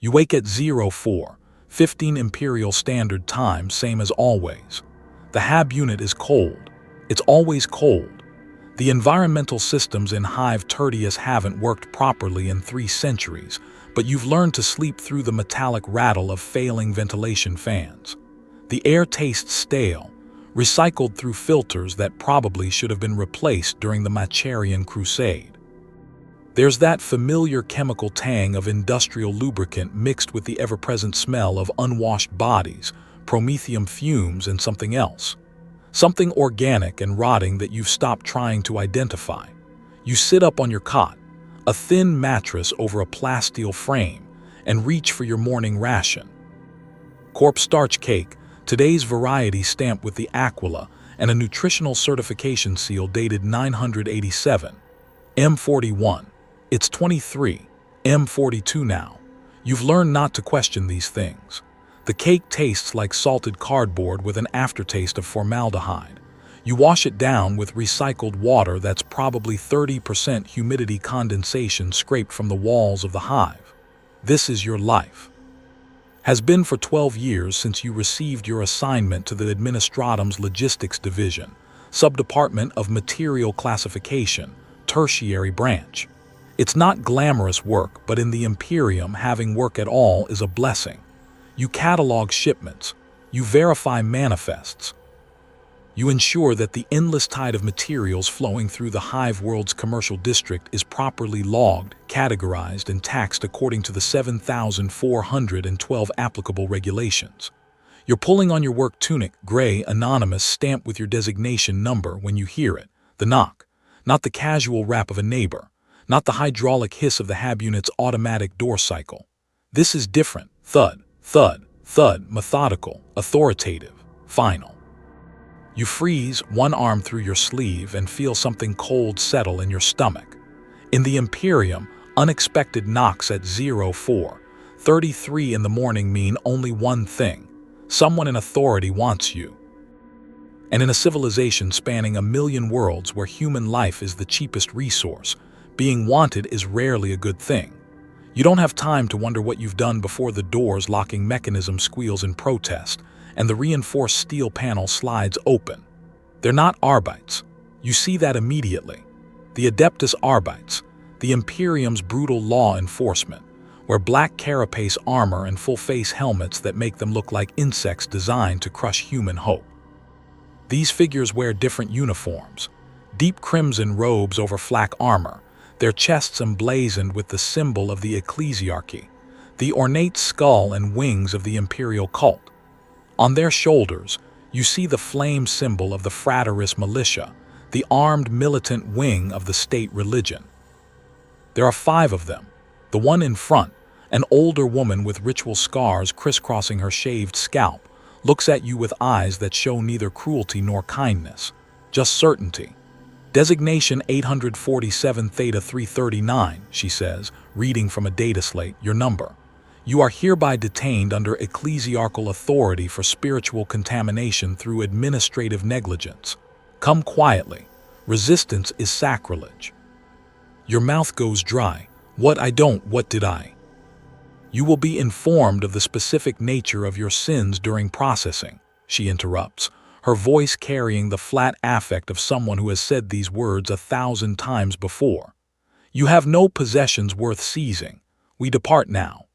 You wake at 04:15 Imperial Standard Time, same as always. The HAB unit is cold. It's always cold. The environmental systems in Hive Tertius haven't worked properly in 3 centuries, but you've learned to sleep through the metallic rattle of failing ventilation fans. The air tastes stale, recycled through filters that probably should have been replaced during the Macharian Crusade. There's that familiar chemical tang of industrial lubricant mixed with the ever-present smell of unwashed bodies, promethium fumes, and something else. Something organic and rotting that you've stopped trying to identify. You sit up on your cot, a thin mattress over a plasteel frame, and reach for your morning ration. Corpse starch cake, today's variety stamped with the Aquila and a nutritional certification seal dated 987. M41. It's 23. M42 now. You've learned not to question these things. The cake tastes like salted cardboard with an aftertaste of formaldehyde. You wash it down with recycled water that's probably 30% humidity condensation scraped from the walls of the hive. This is your life. Has been for 12 years since you received your assignment to the Administratum's Logistics Division, Subdepartment of Material Classification, Tertiary Branch. It's not glamorous work, but in the Imperium, having work at all is a blessing. You catalog shipments. You verify manifests. You ensure that the endless tide of materials flowing through the Hive world's commercial district is properly logged, categorized, and taxed according to the 7,412 applicable regulations. You're pulling on your work tunic, gray, anonymous, stamped with your designation number when you hear it, the knock, not the casual rap of a neighbor, not the hydraulic hiss of the HAB unit's automatic door cycle. This is different. Thud, thud, thud, methodical, authoritative, final. You freeze, one arm through your sleeve, and feel something cold settle in your stomach. In the Imperium, unexpected knocks at 04:33 in the morning mean only one thing: someone in authority wants you. And in a civilization spanning a million worlds where human life is the cheapest resource, being wanted is rarely a good thing. You don't have time to wonder what you've done before the door's locking mechanism squeals in protest and the reinforced steel panel slides open. They're not Arbites. You see that immediately. The Adeptus Arbites, the Imperium's brutal law enforcement, wear black carapace armor and full-face helmets that make them look like insects designed to crush human hope. These figures wear different uniforms, deep crimson robes over flak armor, their chests emblazoned with the symbol of the Ecclesiarchy, the ornate skull and wings of the imperial cult. On their shoulders, you see the flame symbol of the Frateris militia, the armed militant wing of the state religion. There are 5 of them. The one in front, an older woman with ritual scars crisscrossing her shaved scalp, looks at you with eyes that show neither cruelty nor kindness, just certainty. Designation 847 Theta 339, she says, reading from a data slate, your number. You are hereby detained under ecclesiarchal authority for spiritual contamination through administrative negligence. Come quietly. Resistance is sacrilege. Your mouth goes dry. What did I? You will be informed of the specific nature of your sins during processing, she interrupts, her voice carrying the flat affect of someone who has said these words 1,000 times before. You have no possessions worth seizing. We depart now.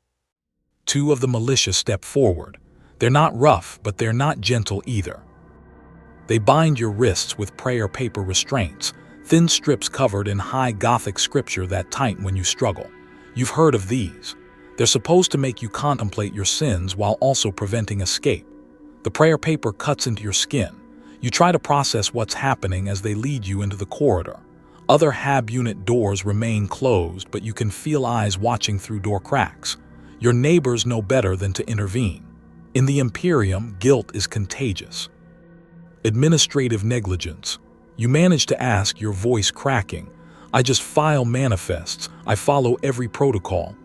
2 of the militia step forward. They're not rough, but they're not gentle either. They bind your wrists with prayer paper restraints, thin strips covered in high Gothic scripture that tighten when you struggle. You've heard of these. They're supposed to make you contemplate your sins while also preventing escape. The prayer paper cuts into your skin. You try to process what's happening as they lead you into the corridor. Other HAB unit doors remain closed, but you can feel eyes watching through door cracks. Your neighbors know better than to intervene. In the Imperium, guilt is contagious. Administrative negligence. You manage to ask, your voice cracking. I just file manifests. I follow every protocol.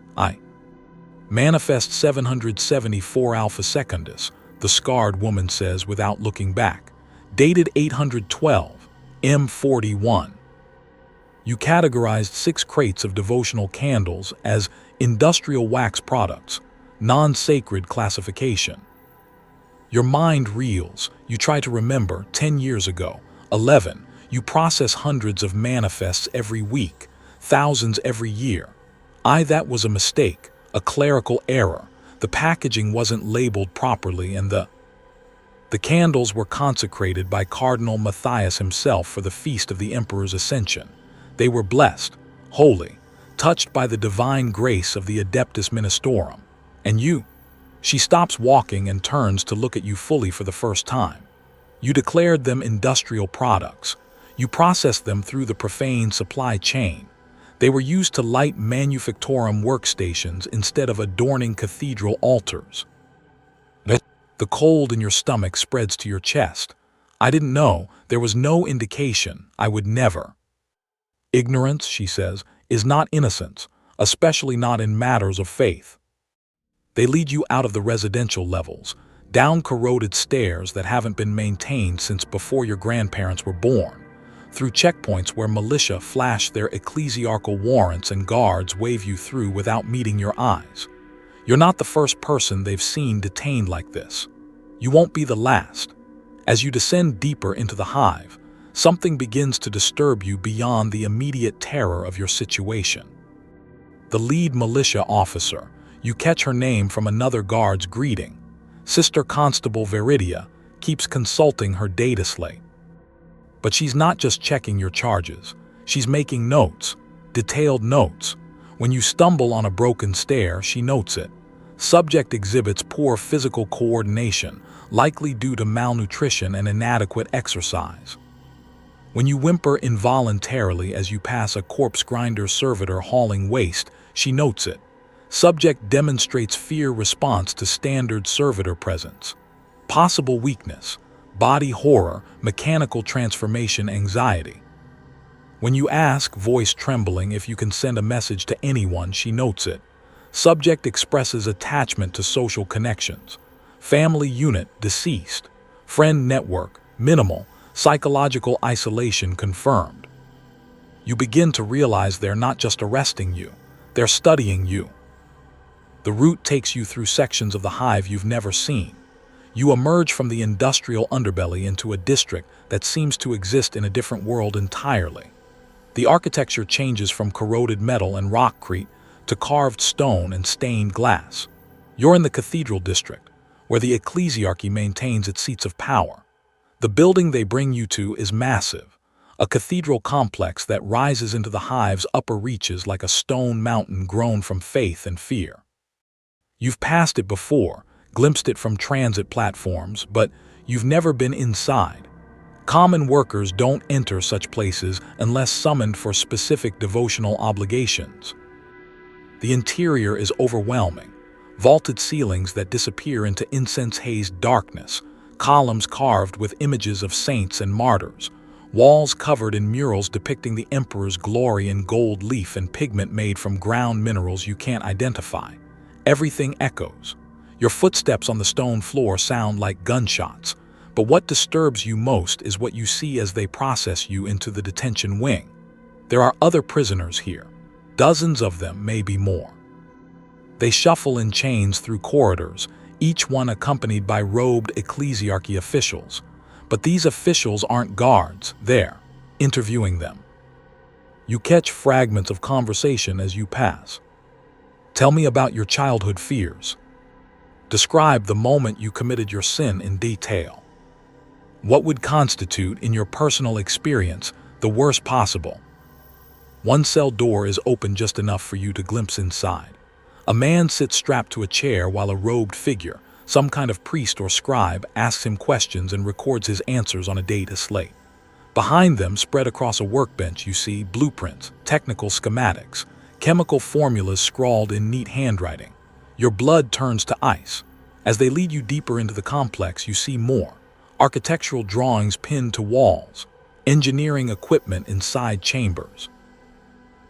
Manifest 774 Alpha Secundus, the scarred woman says without looking back. Dated 812, M41. You categorized 6 crates of devotional candles as industrial wax products, non-sacred classification. Your mind reels. You try to remember 10 years ago. 11. You process hundreds of manifests every week, thousands every year. That was a mistake, a clerical error. The packaging wasn't labeled properly, and the candles were consecrated by Cardinal Matthias himself for the feast of the Emperor's Ascension. They were blessed, holy, touched by the divine grace of the Adeptus Ministorum. And you? She stops walking and turns to look at you fully for the first time. You declared them industrial products. You processed them through the profane supply chain. They were used to light manufactorum workstations instead of adorning cathedral altars. The cold in your stomach spreads to your chest. I didn't know. There was no indication. I would never. Ignorance, she says, is not innocence, especially not in matters of faith. They lead you out of the residential levels, down corroded stairs that haven't been maintained since before your grandparents were born, through checkpoints where militia flash their ecclesiarchal warrants and guards wave you through without meeting your eyes. You're not the first person they've seen detained like this. You won't be the last. As you descend deeper into the hive, something begins to disturb you beyond the immediate terror of your situation. The lead militia officer, you catch her name from another guard's greeting. Sister Constable Veridia keeps consulting her data slate. But she's not just checking your charges. She's making notes, detailed notes. When you stumble on a broken stair, she notes it. Subject exhibits poor physical coordination, likely due to malnutrition and inadequate exercise. When you whimper involuntarily as you pass a corpse grinder servitor hauling waste, she notes it. Subject demonstrates fear response to standard servitor presence. Possible weakness, body horror, mechanical transformation anxiety. When you ask, voice trembling, if you can send a message to anyone, she notes it. Subject expresses attachment to social connections. Family unit, deceased. Friend network, minimal. Psychological isolation confirmed. You begin to realize they're not just arresting you, they're studying you. The route takes you through sections of the hive you've never seen. You emerge from the industrial underbelly into a district that seems to exist in a different world entirely. The architecture changes from corroded metal and rockcrete to carved stone and stained glass. You're in the cathedral district, where the Ecclesiarchy maintains its seats of power. The building they bring you to is massive, a cathedral complex that rises into the hive's upper reaches like a stone mountain grown from faith and fear. You've passed it before, glimpsed it from transit platforms, but you've never been inside. Common workers don't enter such places unless summoned for specific devotional obligations. The interior is overwhelming. Vaulted ceilings that disappear into incense-hazed darkness, columns carved with images of saints and martyrs, walls covered in murals depicting the emperor's glory in gold leaf and pigment made from ground minerals you can't identify. Everything echoes. Your footsteps on the stone floor sound like gunshots, but what disturbs you most is what you see as they process you into the detention wing. There are other prisoners here. Dozens of them, maybe more. They shuffle in chains through corridors, each one accompanied by robed Ecclesiarchy officials. But these officials aren't guards, they're interviewing them. You catch fragments of conversation as you pass. Tell me about your childhood fears. Describe the moment you committed your sin in detail. What would constitute, in your personal experience, the worst possible? One cell door is open just enough for you to glimpse inside. A man sits strapped to a chair while a robed figure, some kind of priest or scribe, asks him questions and records his answers on a data slate. Behind them, spread across a workbench, you see blueprints, technical schematics, chemical formulas scrawled in neat handwriting. Your blood turns to ice. As they lead you deeper into the complex, you see more. Architectural drawings pinned to walls, engineering equipment inside chambers.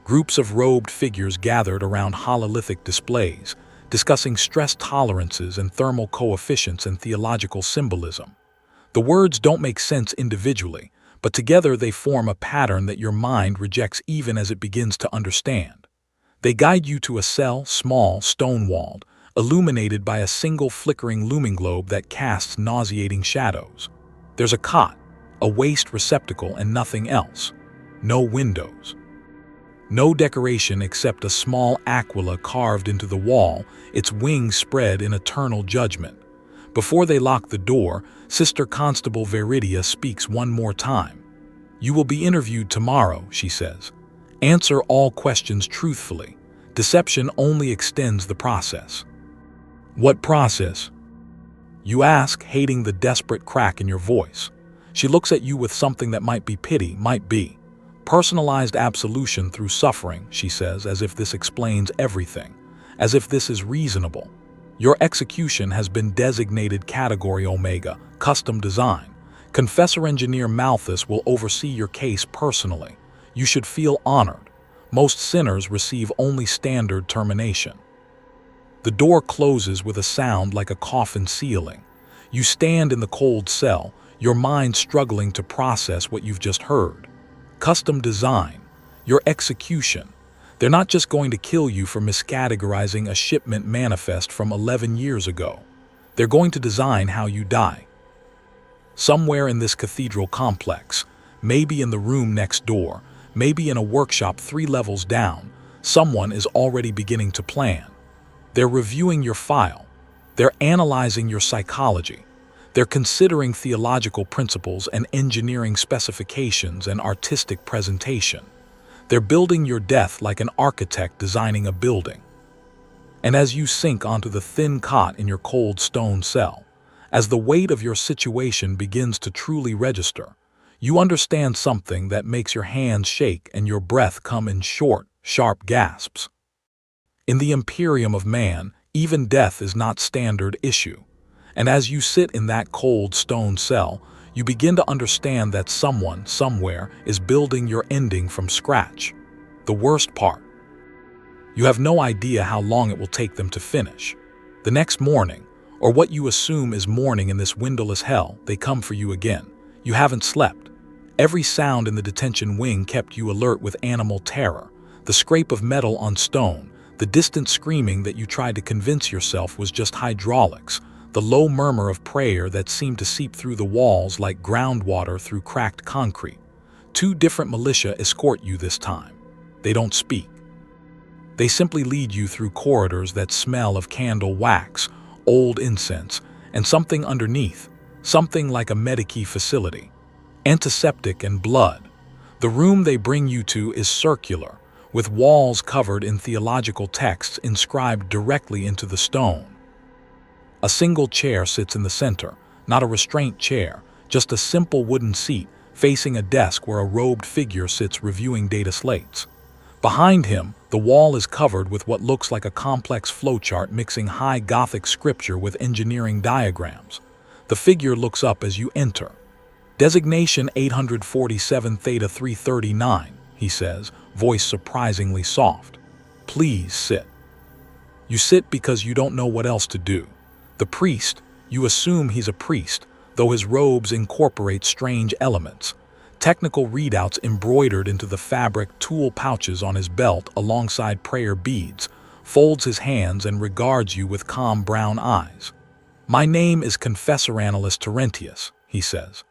Groups of robed figures gathered around hololithic displays, discussing stress tolerances and thermal coefficients and theological symbolism. The words don't make sense individually, but together they form a pattern that your mind rejects even as it begins to understand. They guide you to a cell, small, stone-walled, illuminated by a single flickering looming globe that casts nauseating shadows. There's a cot, a waste receptacle, and nothing else. No windows. No decoration except a small aquila carved into the wall, its wings spread in eternal judgment. Before they lock the door, Sister Constable Veridia speaks one more time. "You will be interviewed tomorrow," she says. "Answer all questions truthfully. Deception only extends the process." "What process?" you ask, hating the desperate crack in your voice. She looks at you with something that might be pity, might be. "Personalized absolution through suffering," she says, as if this explains everything, as if this is reasonable. "Your execution has been designated Category Omega, custom design. Confessor Engineer Malthus will oversee your case personally. You should feel honored. Most sinners receive only standard termination." The door closes with a sound like a coffin sealing. You stand in the cold cell, your mind struggling to process what you've just heard. Custom design, your execution. They're not just going to kill you for miscategorizing a shipment manifest from 11 years ago. They're going to design how you die. Somewhere in this cathedral complex, maybe in the room next door, maybe in a workshop 3 levels down, someone is already beginning to plan. They're reviewing your file. They're analyzing your psychology. They're considering theological principles and engineering specifications and artistic presentation. They're building your death like an architect designing a building. And as you sink onto the thin cot in your cold stone cell, as the weight of your situation begins to truly register, you understand something that makes your hands shake and your breath come in short, sharp gasps. In the Imperium of man, even death is not standard issue. And as you sit in that cold stone cell, you begin to understand that someone, somewhere, is building your ending from scratch. The worst part. You have no idea how long it will take them to finish. The next morning, or what you assume is morning in this windowless hell, they come for you again. You haven't slept. Every sound in the detention wing kept you alert with animal terror. The scrape of metal on stone, the distant screaming that you tried to convince yourself was just hydraulics, the low murmur of prayer that seemed to seep through the walls like groundwater through cracked concrete. 2 different militia escort you this time. They don't speak. They simply lead you through corridors that smell of candle wax, old incense, and something underneath, something like a medici facility. Antiseptic and blood. The room they bring you to is circular, with walls covered in theological texts inscribed directly into the stone. A single chair sits in the center, not a restraint chair, just a simple wooden seat facing a desk where a robed figure sits reviewing data slates. Behind him, the wall is covered with what looks like a complex flowchart mixing high Gothic scripture with engineering diagrams. The figure looks up as you enter. "Designation 847 Theta 339, he says, voice surprisingly soft. "Please sit." You sit because you don't know what else to do. The priest, you assume he's a priest, though his robes incorporate strange elements. Technical readouts embroidered into the fabric tool pouches on his belt alongside prayer beads, folds his hands and regards you with calm brown eyes. "My name is Confessor Analyst Terentius," he says.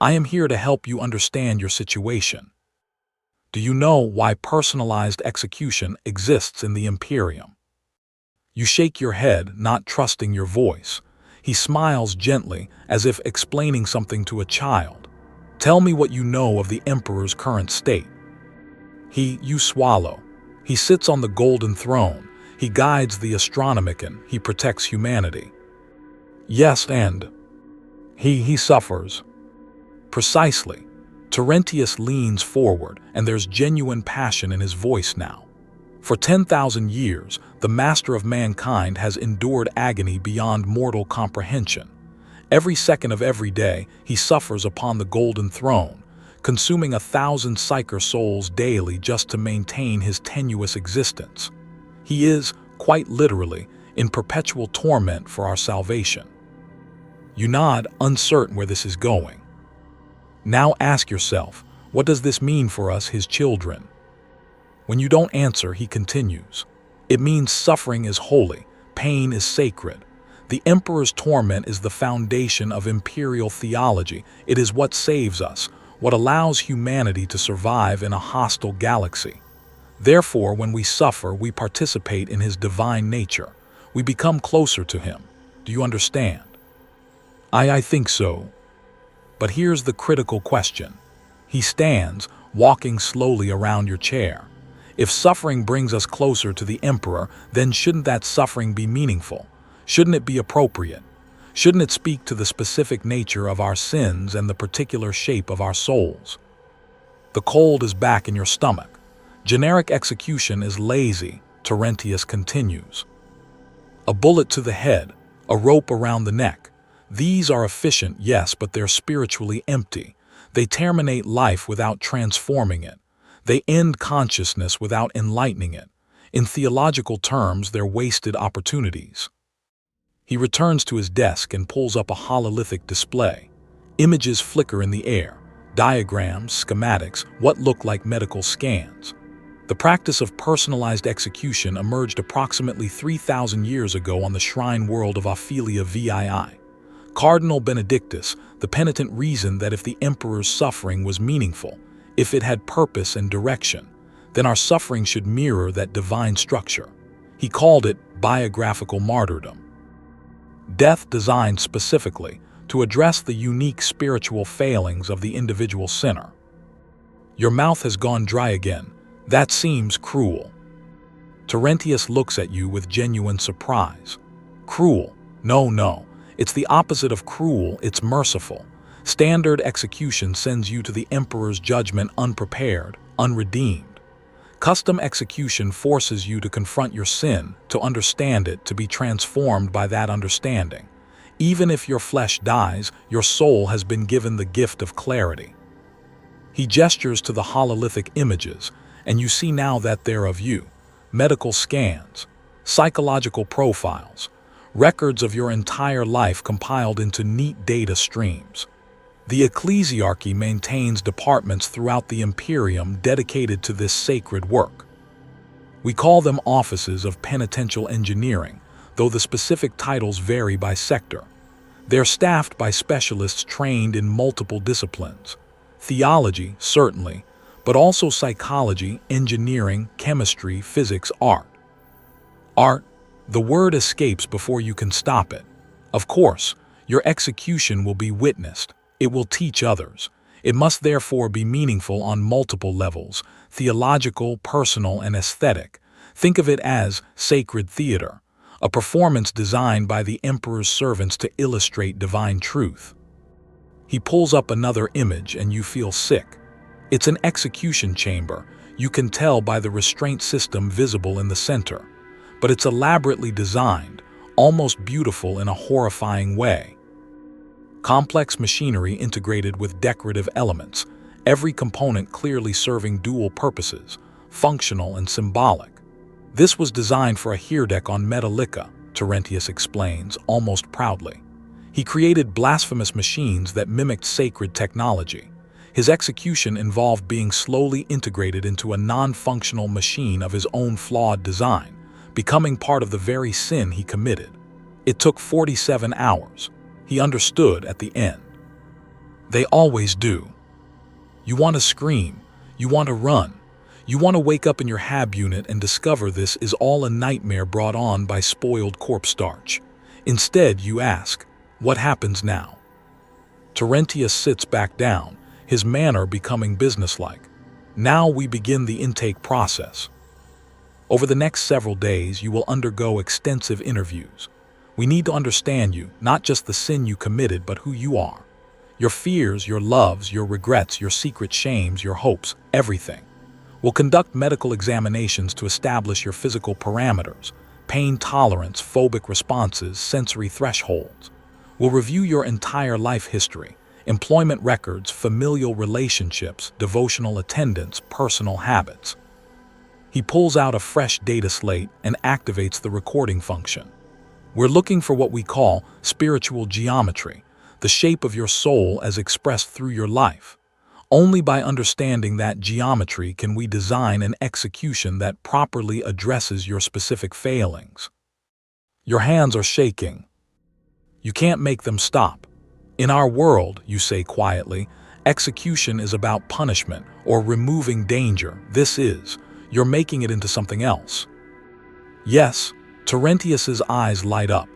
"I am here to help you understand your situation. Do you know why personalized execution exists in the Imperium?" You shake your head, not trusting your voice. He smiles gently, as if explaining something to a child. "Tell me what you know of the Emperor's current state." You swallow. He sits on the golden throne. He guides the Astronomicon. He protects humanity. "Yes, and he suffers." "Precisely." Terentius leans forward, and there's genuine passion in his voice now. "For 10,000 years, the master of mankind has endured agony beyond mortal comprehension. Every second of every day, he suffers upon the golden throne, consuming 1,000 psyker souls daily just to maintain his tenuous existence. He is, quite literally, in perpetual torment for our salvation." You nod, uncertain where this is going. Now ask yourself, what does this mean for us, his children? When you don't answer, he continues. "It means suffering is holy, pain is sacred. The emperor's torment is the foundation of imperial theology. It is what saves us, what allows humanity to survive in a hostile galaxy. Therefore, when we suffer, we participate in his divine nature. We become closer to him. Do you understand? I think so. But here's the critical question. He stands, walking slowly around your chair. If suffering brings us closer to the emperor, then shouldn't that suffering be meaningful? Shouldn't it be appropriate? Shouldn't it speak to the specific nature of our sins and the particular shape of our souls? The cold is back in your stomach. Generic execution is lazy, Terentius continues. A bullet to the head, a rope around the neck. These are efficient, yes, but they're spiritually empty. They terminate life without transforming it. They end consciousness without enlightening it. In theological terms, they're wasted opportunities. He returns to his desk and pulls up a hololithic display. Images flicker in the air, diagrams, schematics, what look like medical scans. The practice of personalized execution emerged approximately 3,000 years ago on the shrine world of Ophelia VII. Cardinal Benedictus, the penitent, reasoned that if the emperor's suffering was meaningful, if it had purpose and direction, then our suffering should mirror that divine structure. He called it biographical martyrdom. Death designed specifically to address the unique spiritual failings of the individual sinner. Your mouth has gone dry again. That seems cruel. Terentius looks at you with genuine surprise. Cruel? No. It's the opposite of cruel, it's merciful. Standard execution sends you to the emperor's judgment unprepared, unredeemed. Custom execution forces you to confront your sin, to understand it, to be transformed by that understanding. Even if your flesh dies, your soul has been given the gift of clarity. He gestures to the hololithic images, and you see now that they're of you. Medical scans, psychological profiles, records of your entire life compiled into neat data streams. The Ecclesiarchy maintains departments throughout the Imperium dedicated to this sacred work. We call them offices of penitential engineering, though the specific titles vary by sector. They're staffed by specialists trained in multiple disciplines. Theology, certainly, but also psychology, engineering, chemistry, physics, art. Art, the word escapes before you can stop it. Of course, your execution will be witnessed. It will teach others. It must therefore be meaningful on multiple levels, theological, personal, and aesthetic. Think of it as sacred theater, a performance designed by the emperor's servants to illustrate divine truth. He pulls up another image and you feel sick. It's an execution chamber. You can tell by the restraint system visible in the center. But it's elaborately designed, almost beautiful in a horrifying way. Complex machinery integrated with decorative elements, every component clearly serving dual purposes, functional and symbolic. This was designed for a Hirdeck on Metalica, Terentius explains, almost proudly. He created blasphemous machines that mimicked sacred technology. His execution involved being slowly integrated into a non-functional machine of his own flawed design, becoming part of the very sin he committed. It took 47 hours. He understood at the end. They always do. You want to scream. You want to run. You want to wake up in your hab unit and discover this is all a nightmare brought on by spoiled corpse starch. Instead, you ask, what happens now? Terentius sits back down, his manner becoming businesslike. Now we begin the intake process. Over the next several days, you will undergo extensive interviews. We need to understand you, not just the sin you committed, but who you are. Your fears, your loves, your regrets, your secret shames, your hopes, everything. We'll conduct medical examinations to establish your physical parameters, pain tolerance, phobic responses, sensory thresholds. We'll review your entire life history, employment records, familial relationships, devotional attendance, personal habits. He pulls out a fresh data slate and activates the recording function. We're looking for what we call spiritual geometry, the shape of your soul as expressed through your life. Only by understanding that geometry can we design an execution that properly addresses your specific failings. Your hands are shaking. You can't make them stop. In our world, you say quietly, execution is about punishment or removing danger. This is, you're making it into something else. Yes, Terentius's eyes light up.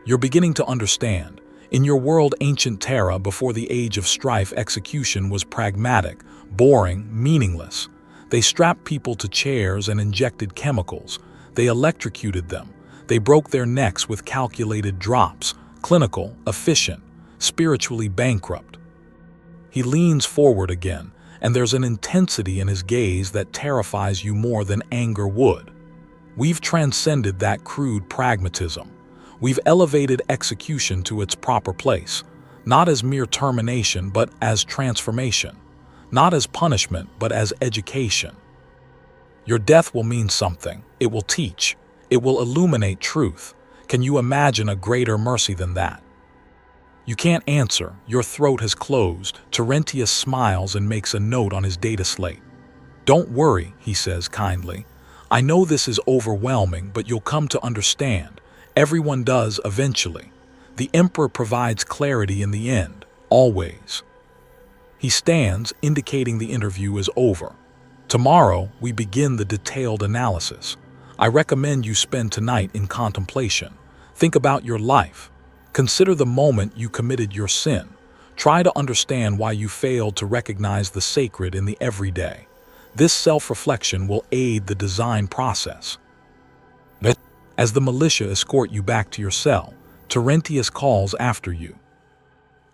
You're beginning to understand. In your world, ancient Terra, before the age of strife, execution was pragmatic, boring, meaningless. They strapped people to chairs and injected chemicals. They electrocuted them. They broke their necks with calculated drops, clinical, efficient, spiritually bankrupt. He leans forward again, and there's an intensity in his gaze that terrifies you more than anger would. We've transcended that crude pragmatism. We've elevated execution to its proper place, not as mere termination but as transformation, not as punishment but as education. Your death will mean something. It will teach. It will illuminate truth. Can you imagine a greater mercy than that? You can't answer. Your throat has closed. Terentius smiles and makes a note on his data slate. Don't worry, he says kindly. I know this is overwhelming, but you'll come to understand. Everyone does eventually. The Emperor provides clarity in the end, always. He stands, indicating the interview is over. Tomorrow, we begin the detailed analysis. I recommend you spend tonight in contemplation. Think about your life. Consider the moment you committed your sin. Try to understand why you failed to recognize the sacred in the everyday. This self-reflection will aid the design process. As the militia escort you back to your cell, Terentius calls after you.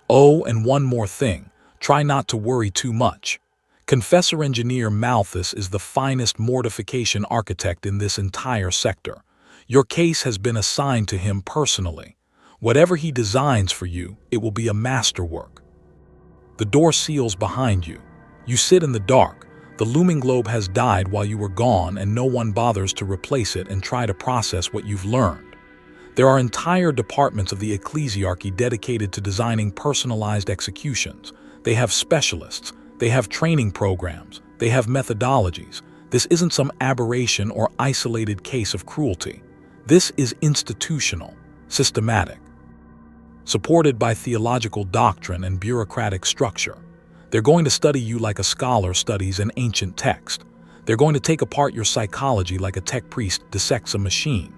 Oh, and one more thing. Try not to worry too much. Confessor Engineer Malthus is the finest mortification architect in this entire sector. Your case has been assigned to him personally. Whatever he designs for you, it will be a masterwork. The door seals behind you. You sit in the dark. The looming globe has died while you were gone, and no one bothers to replace it and try to process what you've learned. There are entire departments of the Ecclesiarchy dedicated to designing personalized executions. They have specialists. They have training programs. They have methodologies. This isn't some aberration or isolated case of cruelty. This is institutional, systematic, supported by theological doctrine and bureaucratic structure. They're going to study you like a scholar studies an ancient text. They're going to take apart your psychology like a tech priest dissects a machine.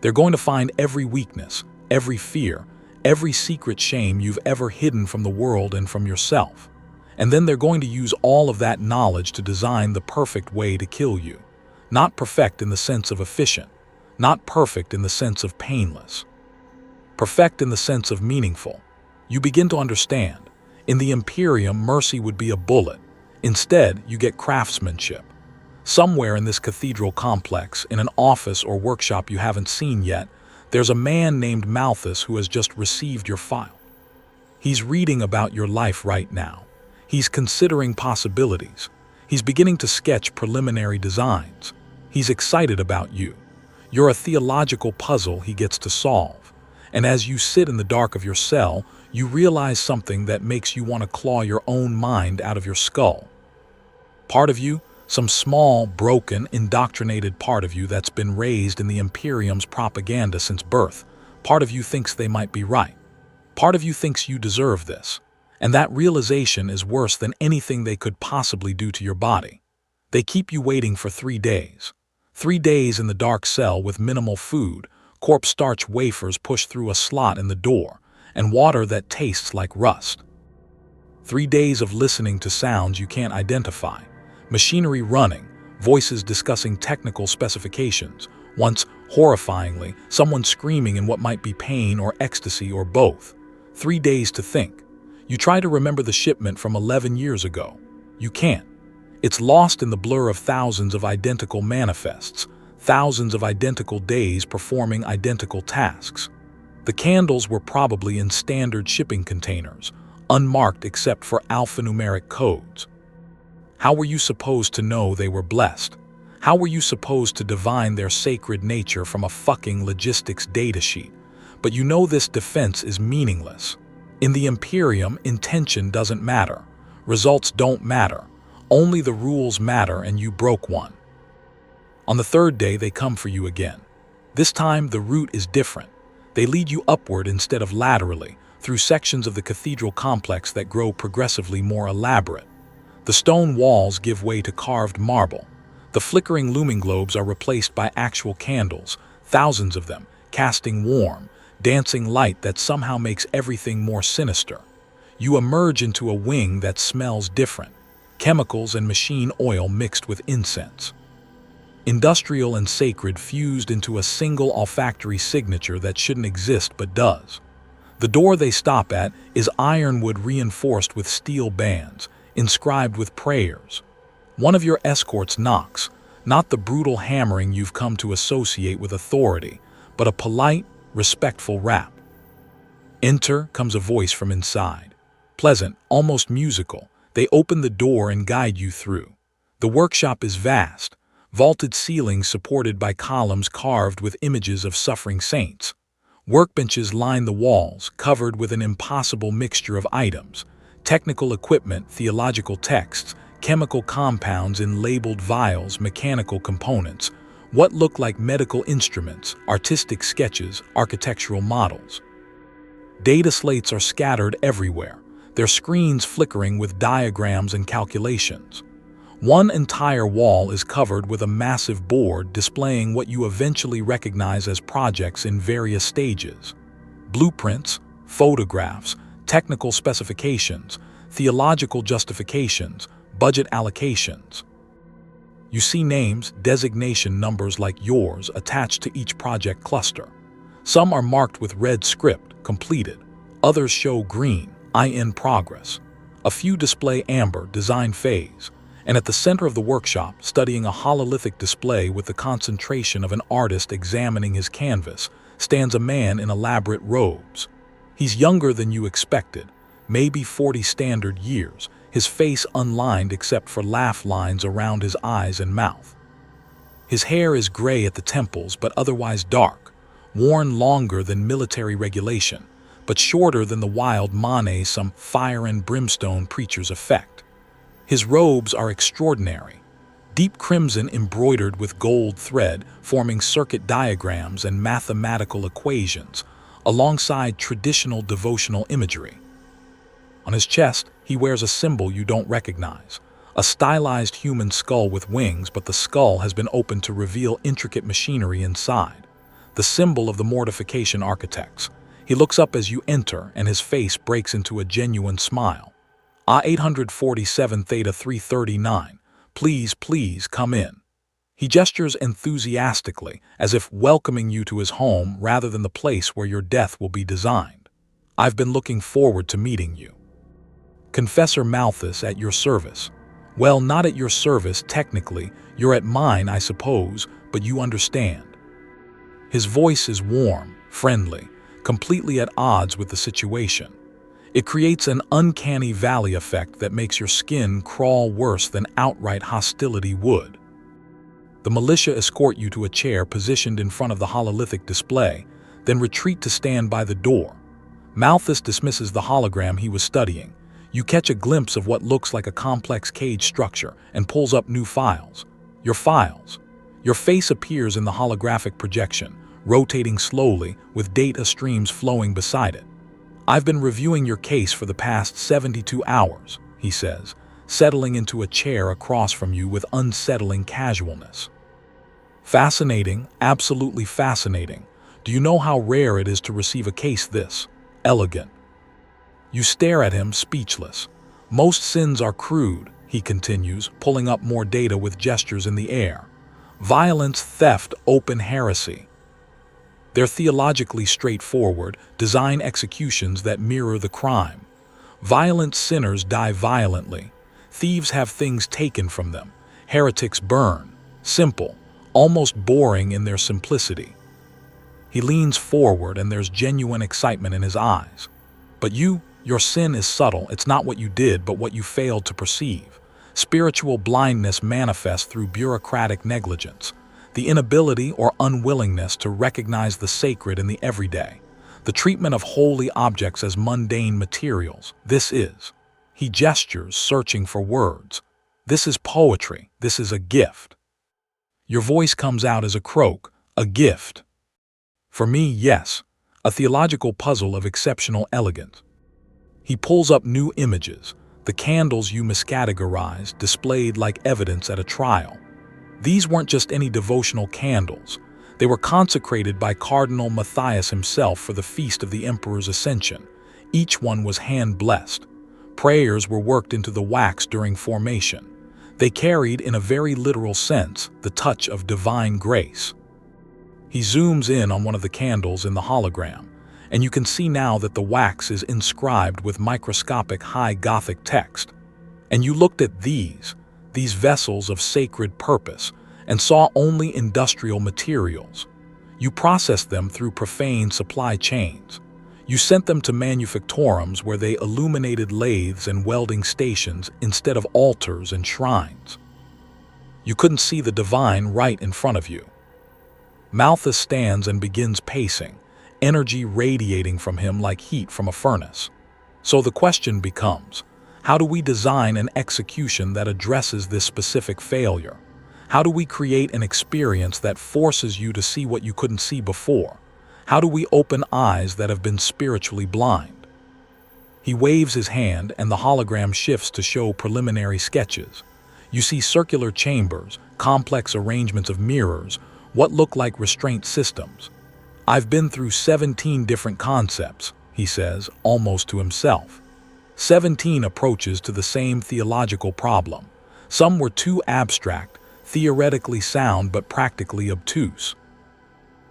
They're going to find every weakness, every fear, every secret shame you've ever hidden from the world and from yourself. And then they're going to use all of that knowledge to design the perfect way to kill you. Not perfect in the sense of efficient, not perfect in the sense of painless. Perfect in the sense of meaningful. You begin to understand. In the Imperium, mercy would be a bullet. Instead, you get craftsmanship. Somewhere in this cathedral complex, in an office or workshop you haven't seen yet, there's a man named Malthus who has just received your file. He's reading about your life right now. He's considering possibilities. He's beginning to sketch preliminary designs. He's excited about you. You're a theological puzzle he gets to solve. And as you sit in the dark of your cell, you realize something that makes you want to claw your own mind out of your skull. Part of you, some small, broken, indoctrinated part of you that's been raised in the Imperium's propaganda since birth, part of you thinks they might be right. Part of you thinks you deserve this. And that realization is worse than anything they could possibly do to your body. They keep you waiting for 3 days. 3 days in the dark cell with minimal food, corpse starch wafers pushed through a slot in the door, and water that tastes like rust. 3 days of listening to sounds you can't identify, machinery running, voices discussing technical specifications, once, horrifyingly, someone screaming in what might be pain or ecstasy or both. 3 days to think. You try to remember the shipment from 11 years ago. You can't. It's lost in the blur of thousands of identical manifests, thousands of identical days performing identical tasks. The candles were probably in standard shipping containers, unmarked except for alphanumeric codes. How were you supposed to know they were blessed? How were you supposed to divine their sacred nature from a fucking logistics datasheet? But you know this defense is meaningless. In the Imperium, intention doesn't matter. Results don't matter. Only the rules matter, and you broke one. On the 3rd day, they come for you again. This time, the route is different. They lead you upward instead of laterally, through sections of the cathedral complex that grow progressively more elaborate. The stone walls give way to carved marble. The flickering looming globes are replaced by actual candles, thousands of them, casting warm, dancing light that somehow makes everything more sinister. You emerge into a wing that smells different, chemicals and machine oil mixed with incense. Industrial and sacred fused into a single olfactory signature that shouldn't exist but does. The door they stop at is ironwood reinforced with steel bands, inscribed with prayers. One of your escorts knocks, not the brutal hammering you've come to associate with authority, but a polite, respectful rap. Enter comes a voice from inside. Pleasant, almost musical, they open the door and guide you through. The workshop is vast, vaulted ceilings supported by columns carved with images of suffering saints. Workbenches line the walls, covered with an impossible mixture of items: technical equipment, theological texts, chemical compounds in labeled vials, mechanical components, what look like medical instruments, artistic sketches, architectural models. Data slates are scattered everywhere, their screens flickering with diagrams and calculations. One entire wall is covered with a massive board displaying what you eventually recognize as projects in various stages: blueprints, photographs, technical specifications, theological justifications, budget allocations. You see names, designation numbers like yours attached to each project cluster. Some are marked with red script, completed. Others show green, in progress. A few display amber, design phase. And at the center of the workshop, studying a hololithic display with the concentration of an artist examining his canvas, stands a man in elaborate robes. He's younger than you expected, maybe 40 standard years, his face unlined except for laugh lines around his eyes and mouth. His hair is gray at the temples but otherwise dark, worn longer than military regulation, but shorter than the wild mane some fire and brimstone preachers affect. His robes are extraordinary, deep crimson embroidered with gold thread forming circuit diagrams and mathematical equations, alongside traditional devotional imagery. On his chest, he wears a symbol you don't recognize, a stylized human skull with wings, but the skull has been opened to reveal intricate machinery inside, the symbol of the mortification architects. He looks up as you enter, and his face breaks into a genuine smile. 847 Theta 339, please come in. He gestures enthusiastically, as if welcoming you to his home rather than the place where your death will be designed. I've been looking forward to meeting you. Confessor Malthus, at your service. Well, not at your service technically, you're at mine, I suppose, but you understand. His voice is warm, friendly, completely at odds with the situation. It creates an uncanny valley effect that makes your skin crawl worse than outright hostility would. The militia escort you to a chair positioned in front of the hololithic display, then retreat to stand by the door. Malthus dismisses the hologram he was studying. You catch a glimpse of what looks like a complex cage structure and pulls up new files. Your files. Your face appears in the holographic projection, rotating slowly with data streams flowing beside it. I've been reviewing your case for the past 72 hours, he says, settling into a chair across from you with unsettling casualness. Fascinating, absolutely fascinating. Do you know how rare it is to receive a case this elegant? You stare at him, speechless. Most sins are crude, he continues, pulling up more data with gestures in the air. Violence, theft, open heresy. They're theologically straightforward, design executions that mirror the crime. Violent sinners die violently. Thieves have things taken from them. Heretics burn. Simple, almost boring in their simplicity. He leans forward and there's genuine excitement in his eyes. But your sin is subtle. It's not what you did, but what you failed to perceive. Spiritual blindness manifests through bureaucratic negligence, the inability or unwillingness to recognize the sacred in the everyday, the treatment of holy objects as mundane materials. This is. He gestures, searching for words. This is poetry. This is a gift. Your voice comes out as a croak. A gift. For me, yes. a theological puzzle of exceptional elegance. He pulls up new images, the candles you miscategorized displayed like evidence at a trial. These weren't just any devotional candles. They were consecrated by Cardinal Matthias himself for the feast of the Emperor's Ascension. Each one was hand-blessed. Prayers were worked into the wax during formation. They carried, in a very literal sense, the touch of divine grace. He zooms in on one of the candles in the hologram, and you can see now that the wax is inscribed with microscopic high Gothic text. And you looked at these vessels of sacred purpose, and saw only industrial materials. You processed them through profane supply chains. You sent them to manufactorums where they illuminated lathes and welding stations instead of altars and shrines. You couldn't see the divine right in front of you. Malthus stands and begins pacing, energy radiating from him like heat from a furnace. So the question becomes, how do we design an execution that addresses this specific failure? How do we create an experience that forces you to see what you couldn't see before? How do we open eyes that have been spiritually blind? He waves his hand and the hologram shifts to show preliminary sketches. You see circular chambers, complex arrangements of mirrors, what look like restraint systems. I've been through 17 different concepts, he says, almost to himself. 17 approaches to the same theological problem. Some were too abstract, theoretically sound but practically obtuse.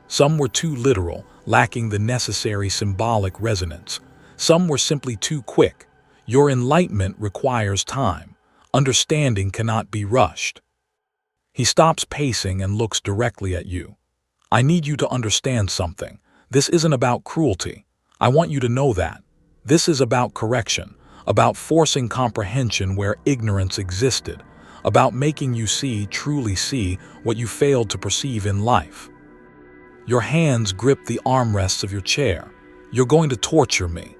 Some were too literal, lacking the necessary symbolic resonance. Some were simply too quick. Your enlightenment requires time. Understanding cannot be rushed. He stops pacing and looks directly at you. I need you to understand something. This isn't about cruelty. I want you to know that. This is about correction, about forcing comprehension where ignorance existed, about making you truly see, what you failed to perceive in life. Your hands grip the armrests of your chair. You're going to torture me.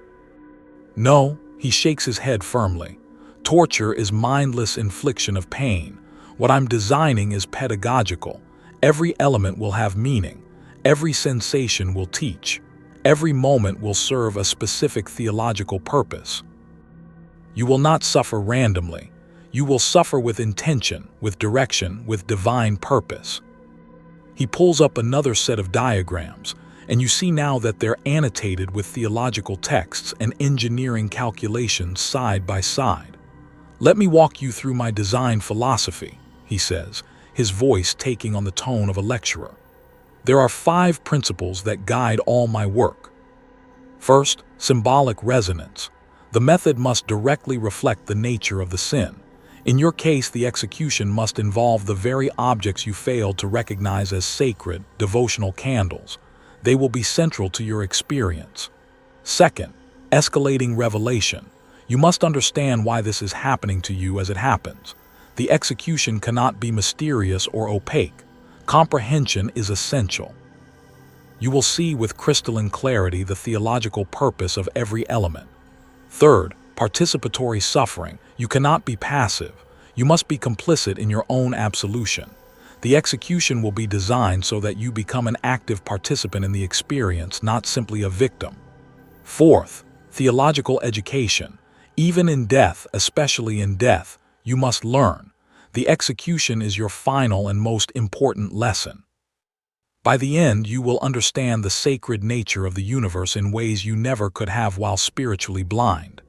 No, he shakes his head firmly. Torture is mindless infliction of pain. What I'm designing is pedagogical. Every element will have meaning. Every sensation will teach. Every moment will serve a specific theological purpose. You will not suffer randomly. You will suffer with intention, with direction, with divine purpose. He pulls up another set of diagrams, and you see now that they're annotated with theological texts and engineering calculations side by side. Let me walk you through my design philosophy, he says, his voice taking on the tone of a lecturer. There are 5 principles that guide all my work. First, symbolic resonance. The method must directly reflect the nature of the sin. In your case, the execution must involve the very objects you failed to recognize as sacred, devotional candles. They will be central to your experience. Second, escalating revelation. You must understand why this is happening to you as it happens. The execution cannot be mysterious or opaque. Comprehension is essential. You will see with crystalline clarity the theological purpose of every element. Third, participatory suffering. You cannot be passive. You must be complicit in your own absolution. The execution will be designed so that you become an active participant in the experience, not simply a victim. Fourth, theological education. Even in death, especially in death, you must learn. The execution is your final and most important lesson. By the end, you will understand the sacred nature of the universe in ways you never could have while spiritually blind.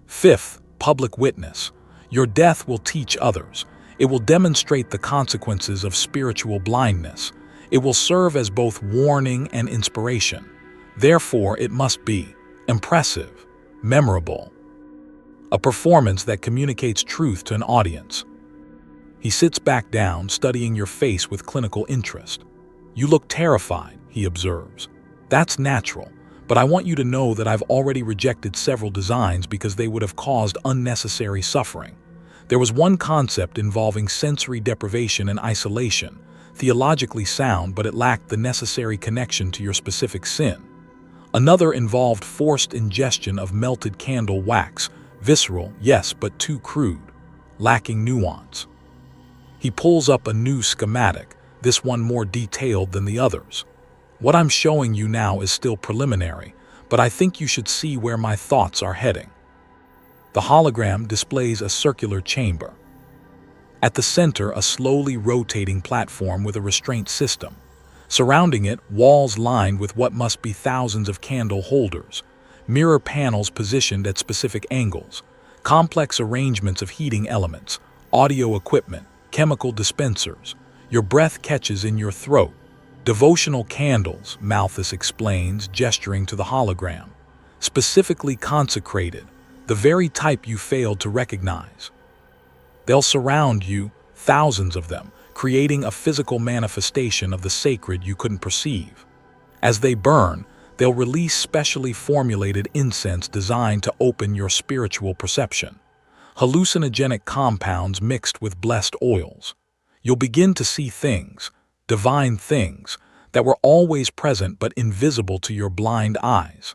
Fifth, public witness. Your death will teach others. It will demonstrate the consequences of spiritual blindness. It will serve as both warning and inspiration. Therefore, it must be impressive, memorable, a performance that communicates truth to an audience. He sits back down, studying your face with clinical interest. You look terrified, he observes. That's natural. But I want you to know that I've already rejected several designs because they would have caused unnecessary suffering. There was one concept involving sensory deprivation and isolation, theologically sound, but it lacked the necessary connection to your specific sin. Another involved forced ingestion of melted candle wax, visceral, yes, but too crude, lacking nuance. He pulls up a new schematic, this one more detailed than the others. What I'm showing you now is still preliminary, but I think you should see where my thoughts are heading. The hologram displays a circular chamber. At the center, a slowly rotating platform with a restraint system. Surrounding it, walls lined with what must be thousands of candle holders, mirror panels positioned at specific angles, complex arrangements of heating elements, audio equipment, chemical dispensers. Your breath catches in your throat. Devotional candles, Malthus explains, gesturing to the hologram. Specifically consecrated, the very type you failed to recognize. They'll surround you, thousands of them, creating a physical manifestation of the sacred you couldn't perceive. As they burn, they'll release specially formulated incense designed to open your spiritual perception. Hallucinogenic compounds mixed with blessed oils. You'll begin to see things, divine things, that were always present but invisible to your blind eyes.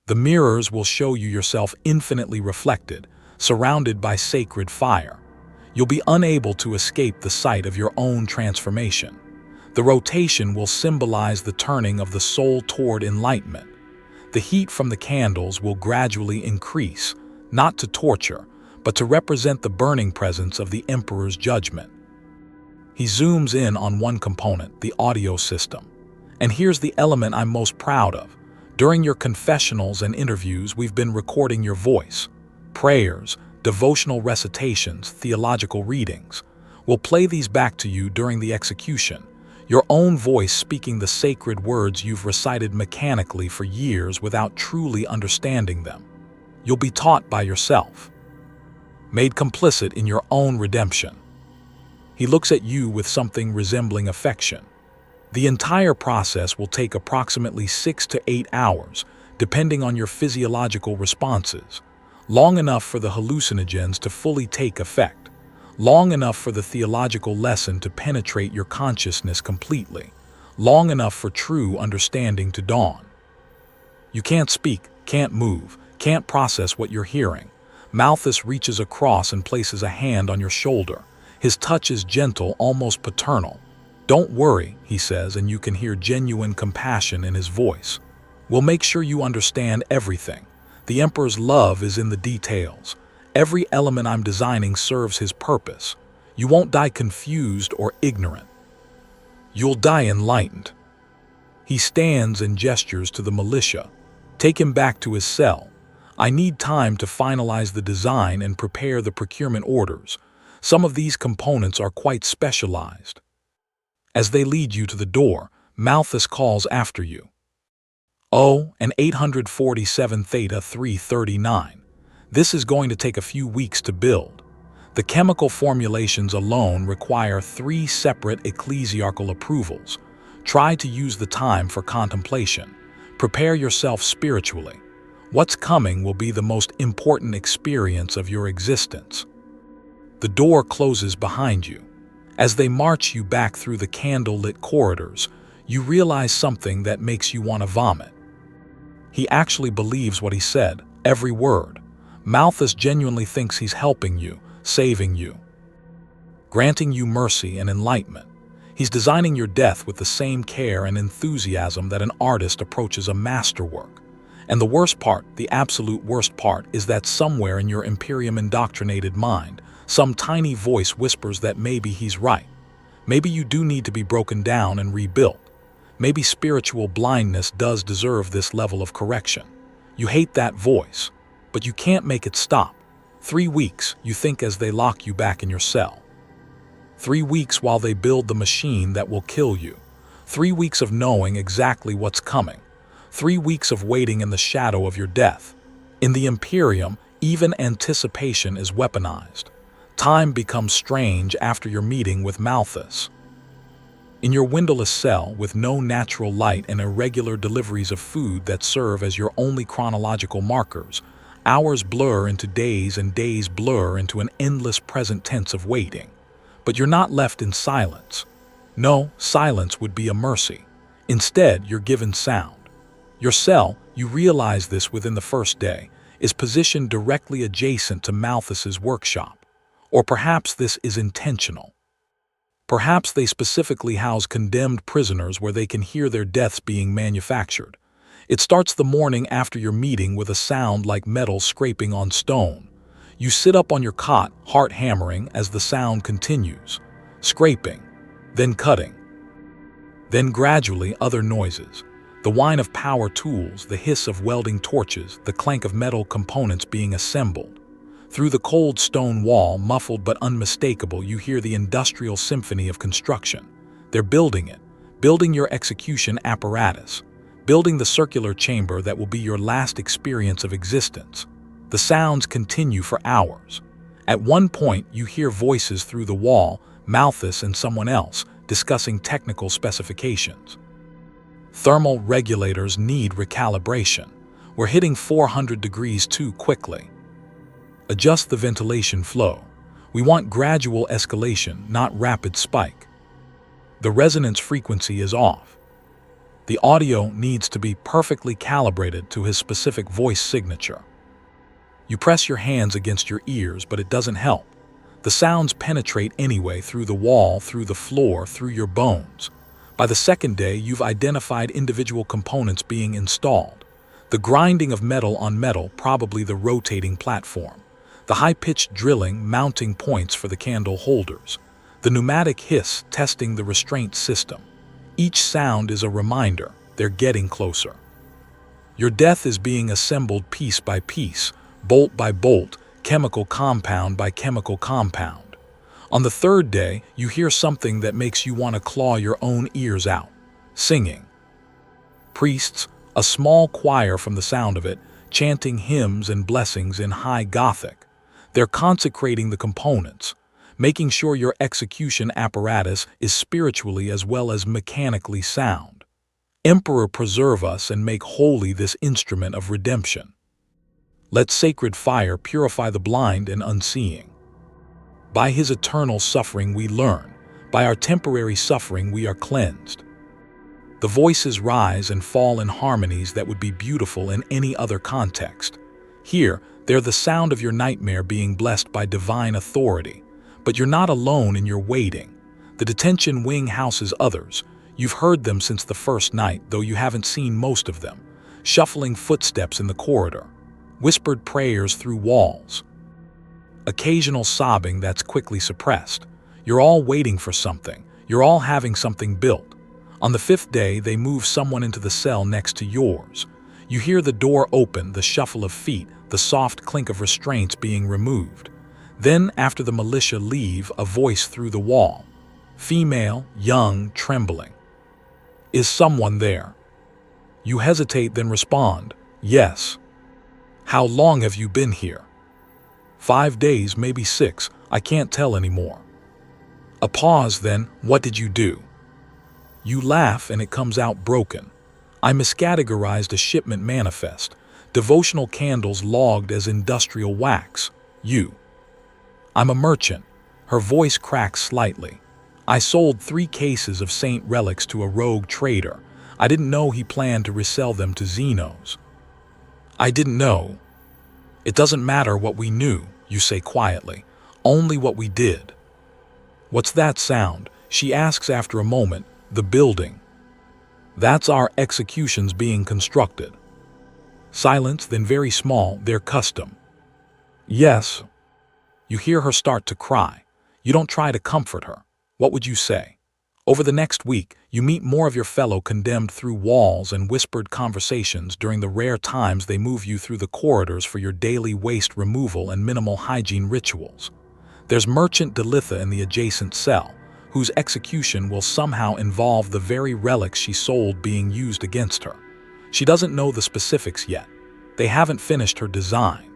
The mirrors will show you yourself infinitely reflected, surrounded by sacred fire. You'll be unable to escape the sight of your own transformation. The rotation will symbolize the turning of the soul toward enlightenment. The heat from the candles will gradually increase, not to torture, but to represent the burning presence of the Emperor's judgment. He zooms in on one component, the audio system. And here's the element I'm most proud of. During your confessionals and interviews, we've been recording your voice. Prayers, devotional recitations, theological readings. We'll play these back to you during the execution, your own voice speaking the sacred words you've recited mechanically for years without truly understanding them. You'll be taught by yourself, made complicit in your own redemption. He looks at you with something resembling affection. The entire process will take approximately 6 to 8 hours, depending on your physiological responses. Long enough for the hallucinogens to fully take effect. Long enough for the theological lesson to penetrate your consciousness completely. Long enough for true understanding to dawn. You can't speak, can't move, can't process what you're hearing. Malthus reaches across and places a hand on your shoulder. His touch is gentle, almost paternal. "Don't worry," he says, and you can hear genuine compassion in his voice. "We'll make sure you understand everything. The Emperor's love is in the details. Every element I'm designing serves his purpose. You won't die confused or ignorant. You'll die enlightened." He stands and gestures to the militia. "Take him back to his cell. I need time to finalize the design and prepare the procurement orders. Some of these components are quite specialized." As they lead you to the door, Malthus calls after you. "Oh, an 847 Theta 339. This is going to take a few weeks to build. The chemical formulations alone require 3 separate ecclesiarchal approvals. Try to use the time for contemplation. Prepare yourself spiritually. What's coming will be the most important experience of your existence." The door closes behind you. As they march you back through the candle-lit corridors, you realize something that makes you want to vomit. He actually believes what he said, every word. Malthus genuinely thinks he's helping you, saving you, granting you mercy and enlightenment. He's designing your death with the same care and enthusiasm that an artist approaches a masterwork. And the worst part, the absolute worst part, is that somewhere in your Imperium indoctrinated mind, some tiny voice whispers that maybe he's right. Maybe you do need to be broken down and rebuilt. Maybe spiritual blindness does deserve this level of correction. You hate that voice, but you can't make it stop. 3 weeks, you think, as they lock you back in your cell. 3 weeks while they build the machine that will kill you. 3 weeks of knowing exactly what's coming. 3 weeks of waiting in the shadow of your death. In the Imperium, even anticipation is weaponized. Time becomes strange after your meeting with Malthus. In your windowless cell, with no natural light and irregular deliveries of food that serve as your only chronological markers, hours blur into days and days blur into an endless present tense of waiting. But you're not left in silence. No, silence would be a mercy. Instead, you're given sound. Your cell, you realize this within the first day, is positioned directly adjacent to Malthus's workshop. Or perhaps this is intentional. Perhaps they specifically house condemned prisoners where they can hear their deaths being manufactured. It starts the morning after your meeting with a sound like metal scraping on stone. You sit up on your cot, heart hammering as the sound continues. Scraping, then cutting. Then gradually other noises. The whine of power tools, the hiss of welding torches, the clank of metal components being assembled. Through the cold stone wall, muffled but unmistakable, you hear the industrial symphony of construction. They're building it, building your execution apparatus, building the circular chamber that will be your last experience of existence. The sounds continue for hours. At one point, you hear voices through the wall, Malthus and someone else, discussing technical specifications. Thermal regulators need recalibration. We're hitting 400 degrees too quickly. Adjust the ventilation flow. We want gradual escalation, not rapid spike. The resonance frequency is off. The audio needs to be perfectly calibrated to his specific voice signature. You press your hands against your ears, but it doesn't help. The sounds penetrate anyway through the wall, through the floor, through your bones. By the second day, you've identified individual components being installed. The grinding of metal on metal, probably the rotating platform. The high-pitched drilling, mounting points for the candle holders. The pneumatic hiss, testing the restraint system. Each sound is a reminder, they're getting closer. Your death is being assembled piece by piece, bolt by bolt, chemical compound by chemical compound. On the third day, you hear something that makes you want to claw your own ears out. Singing. Priests, a small choir from the sound of it, chanting hymns and blessings in high Gothic. They're consecrating the components, making sure your execution apparatus is spiritually as well as mechanically sound. Emperor, preserve us and make holy this instrument of redemption. Let sacred fire purify the blind and unseeing. By his eternal suffering we learn, by our temporary suffering we are cleansed. The voices rise and fall in harmonies that would be beautiful in any other context. Here, they're the sound of your nightmare being blessed by divine authority. But you're not alone in your waiting. The detention wing houses others. You've heard them since the first night, though you haven't seen most of them. Shuffling footsteps in the corridor. Whispered prayers through walls. Occasional sobbing that's quickly suppressed. You're all waiting for something. You're all having something built. On the fifth day, they move someone into the cell next to yours. You hear the door open, the shuffle of feet, the soft clink of restraints being removed. Then, after the militia leave, a voice through the wall. Female, young, trembling. Is someone there? You hesitate, then respond, yes. How long have you been here? 5 days, maybe 6, I can't tell anymore. A pause, then, what did you do? You laugh and it comes out broken. I miscategorized a shipment manifest. Devotional candles logged as industrial wax. You. I'm a merchant. Her voice cracks slightly. I sold 3 cases of saint relics to a rogue trader. I didn't know he planned to resell them to Xenos. I didn't know. It doesn't matter what we knew, you say quietly. Only what we did. What's that sound? She asks after a moment. The building. That's our executions being constructed. Silence, then very small, their custom. Yes. You hear her start to cry. You don't try to comfort her. What would you say? Over the next week, you meet more of your fellow condemned through walls and whispered conversations during the rare times they move you through the corridors for your daily waste removal and minimal hygiene rituals. There's Merchant Delitha in the adjacent cell, whose execution will somehow involve the very relics she sold being used against her. She doesn't know the specifics yet. They haven't finished her design.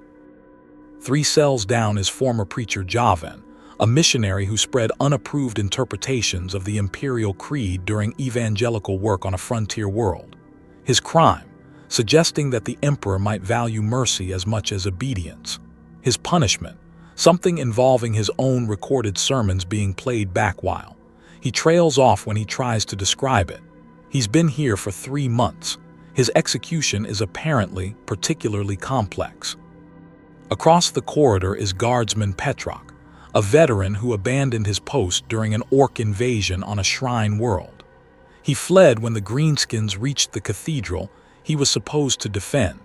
3 cells down is former preacher Javan, a missionary who spread unapproved interpretations of the imperial creed during evangelical work on a frontier world. His crime, suggesting that the emperor might value mercy as much as obedience. His punishment, something involving his own recorded sermons being played back while. He trails off when he tries to describe it. He's been here for 3 months. His execution is apparently particularly complex. Across the corridor is Guardsman Petrock, a veteran who abandoned his post during an orc invasion on a shrine world. He fled when the greenskins reached the cathedral he was supposed to defend.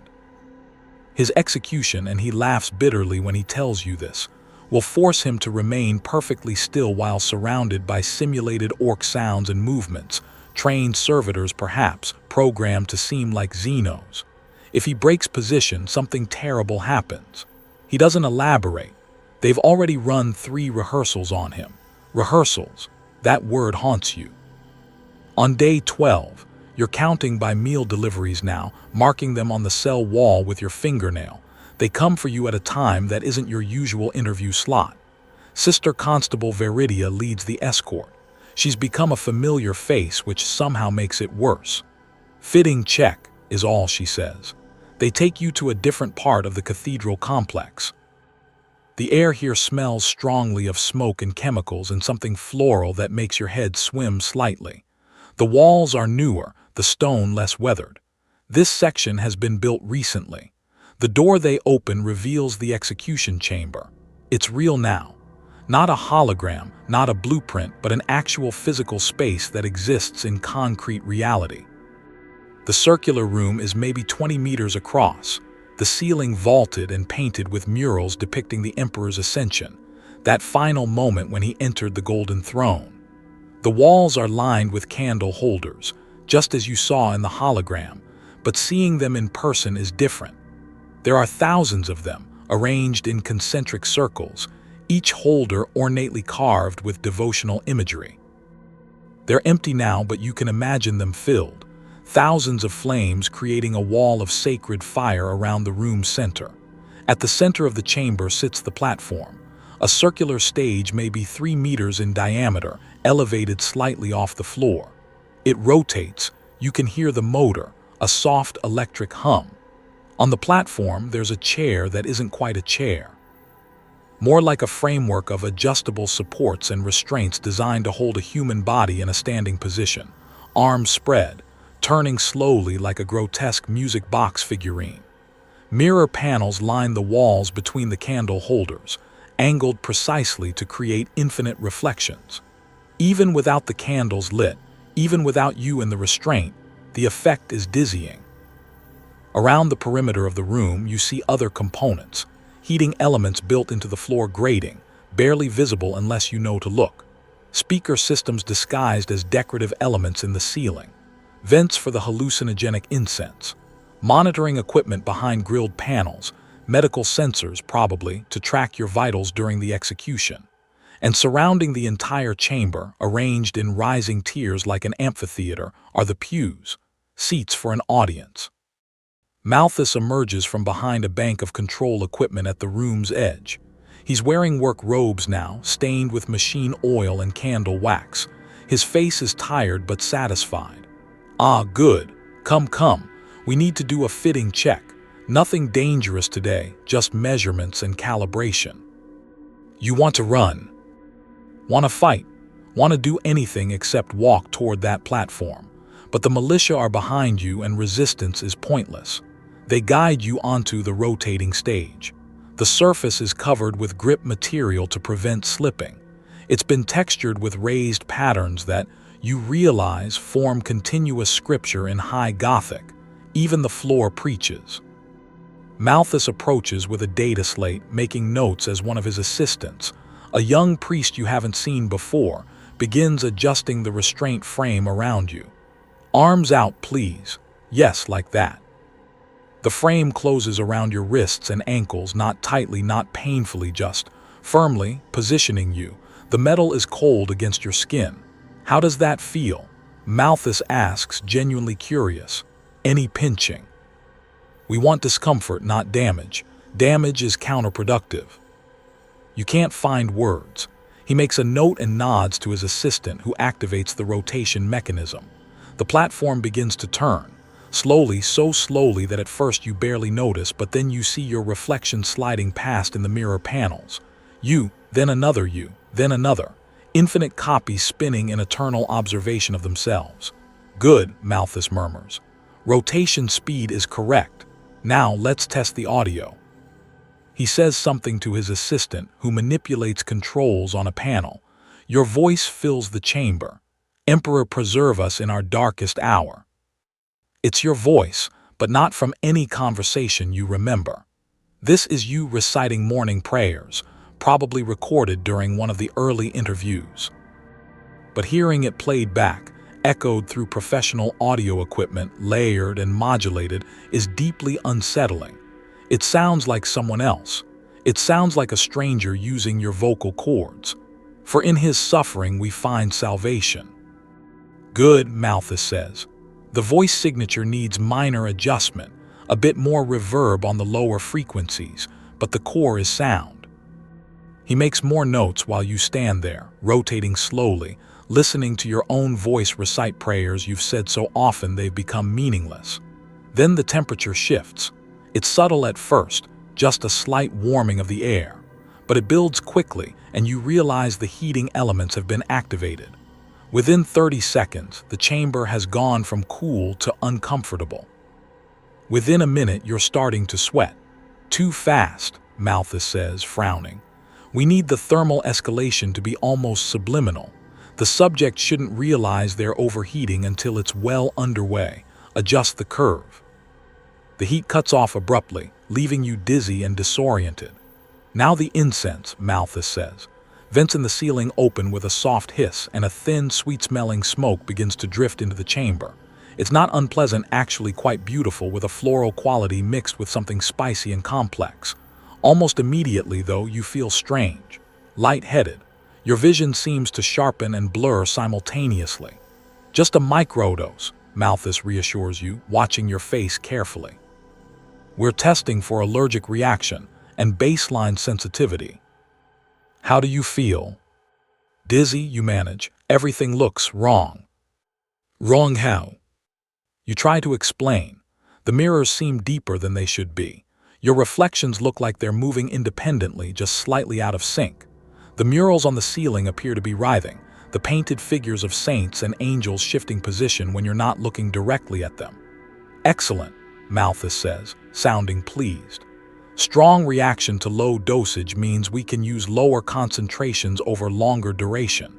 His execution, and he laughs bitterly when he tells you this, will force him to remain perfectly still while surrounded by simulated orc sounds and movements, trained servitors perhaps, programmed to seem like Xenos. If he breaks position, something terrible happens. He doesn't elaborate. They've already run 3 rehearsals on him. Rehearsals. That word haunts you. On day 12, you're counting by meal deliveries now, marking them on the cell wall with your fingernail. They come for you at a time that isn't your usual interview slot. Sister Constable Veridia leads the escort. She's become a familiar face, which somehow makes it worse. Fitting check is all she says. They take you to a different part of the cathedral complex. The air here smells strongly of smoke and chemicals and something floral that makes your head swim slightly. The walls are newer, the stone less weathered. This section has been built recently. The door they open reveals the execution chamber. It's real now. Not a hologram, not a blueprint, but an actual physical space that exists in concrete reality. The circular room is maybe 20 meters across, the ceiling vaulted and painted with murals depicting the Emperor's ascension, that final moment when he entered the Golden Throne. The walls are lined with candle holders, just as you saw in the hologram, but seeing them in person is different. There are thousands of them, arranged in concentric circles, each holder ornately carved with devotional imagery. They're empty now, but you can imagine them filled. Thousands of flames creating a wall of sacred fire around the room's center. At the center of the chamber sits the platform, a circular stage maybe 3 meters in diameter, elevated slightly off the floor. It rotates, you can hear the motor, a soft electric hum. On the platform, there's a chair that isn't quite a chair. More like a framework of adjustable supports and restraints designed to hold a human body in a standing position, arms spread, turning slowly like a grotesque music box figurine. Mirror panels line the walls between the candle holders, angled precisely to create infinite reflections. Even without the candles lit, even without you in the restraint, the effect is dizzying. Around the perimeter of the room, you see other components, heating elements built into the floor grating, barely visible unless you know to look. Speaker systems disguised as decorative elements in the ceiling. Vents for the hallucinogenic incense. Monitoring equipment behind grilled panels, medical sensors probably, to track your vitals during the execution. And surrounding the entire chamber, arranged in rising tiers like an amphitheater, are the pews, seats for an audience. Malthus emerges from behind a bank of control equipment at the room's edge. He's wearing work robes now, stained with machine oil and candle wax. His face is tired but satisfied. Ah, good. Come. We need to do a fitting check. Nothing dangerous today, just measurements and calibration. You want to run. Want to fight. Want to do anything except walk toward that platform. But the militia are behind you and resistance is pointless. They guide you onto the rotating stage. The surface is covered with grip material to prevent slipping. It's been textured with raised patterns that, you realize, form continuous scripture in high Gothic. Even the floor preaches. Malthus approaches with a data slate, making notes as one of his assistants. A young priest you haven't seen before begins adjusting the restraint frame around you. Arms out, please. Yes, like that. The frame closes around your wrists and ankles, not tightly, not painfully, just firmly, positioning you. The metal is cold against your skin. How does that feel? Malthus asks, genuinely curious. Any pinching? We want discomfort, not damage. Damage is counterproductive. You can't find words. He makes a note and nods to his assistant, who activates the rotation mechanism. The platform begins to turn. Slowly, so slowly that at first you barely notice, but then you see your reflection sliding past in the mirror panels. You, then another you, then another. Infinite copies spinning in eternal observation of themselves. Good, Malthus murmurs. Rotation speed is correct. Now let's test the audio. He says something to his assistant, who manipulates controls on a panel. Your voice fills the chamber. Emperor, preserve us in our darkest hour. It's your voice, but not from any conversation you remember. This is you reciting morning prayers, probably recorded during one of the early interviews. But hearing it played back, echoed through professional audio equipment, layered and modulated, is deeply unsettling. It sounds like someone else. It sounds like a stranger using your vocal cords. For in his suffering we find salvation. Good, Malthus says. The voice signature needs minor adjustment, a bit more reverb on the lower frequencies, but the core is sound. He makes more notes while you stand there, rotating slowly, listening to your own voice recite prayers you've said so often they've become meaningless. Then the temperature shifts. It's subtle at first, just a slight warming of the air, but it builds quickly and you realize the heating elements have been activated. Within 30 seconds, the chamber has gone from cool to uncomfortable. Within a minute, you're starting to sweat. Too fast, Malthus says, frowning. We need the thermal escalation to be almost subliminal. The subject shouldn't realize they're overheating until it's well underway. Adjust the curve. The heat cuts off abruptly, leaving you dizzy and disoriented. Now the incense, Malthus says. Vents in the ceiling open with a soft hiss, and a thin, sweet-smelling smoke begins to drift into the chamber. It's not unpleasant, actually quite beautiful, with a floral quality mixed with something spicy and complex. Almost immediately, though, you feel strange, light-headed. Your vision seems to sharpen and blur simultaneously. Just a microdose, Malthus reassures you, watching your face carefully. We're testing for allergic reaction and baseline sensitivity. How do you feel? Dizzy, you manage. Everything looks wrong. Wrong how? You try to explain. The mirrors seem deeper than they should be. Your reflections look like they're moving independently, just slightly out of sync. The murals on the ceiling appear to be writhing, the painted figures of saints and angels shifting position when you're not looking directly at them. Excellent, Malthus says, sounding pleased. Strong reaction to low dosage means we can use lower concentrations over longer duration.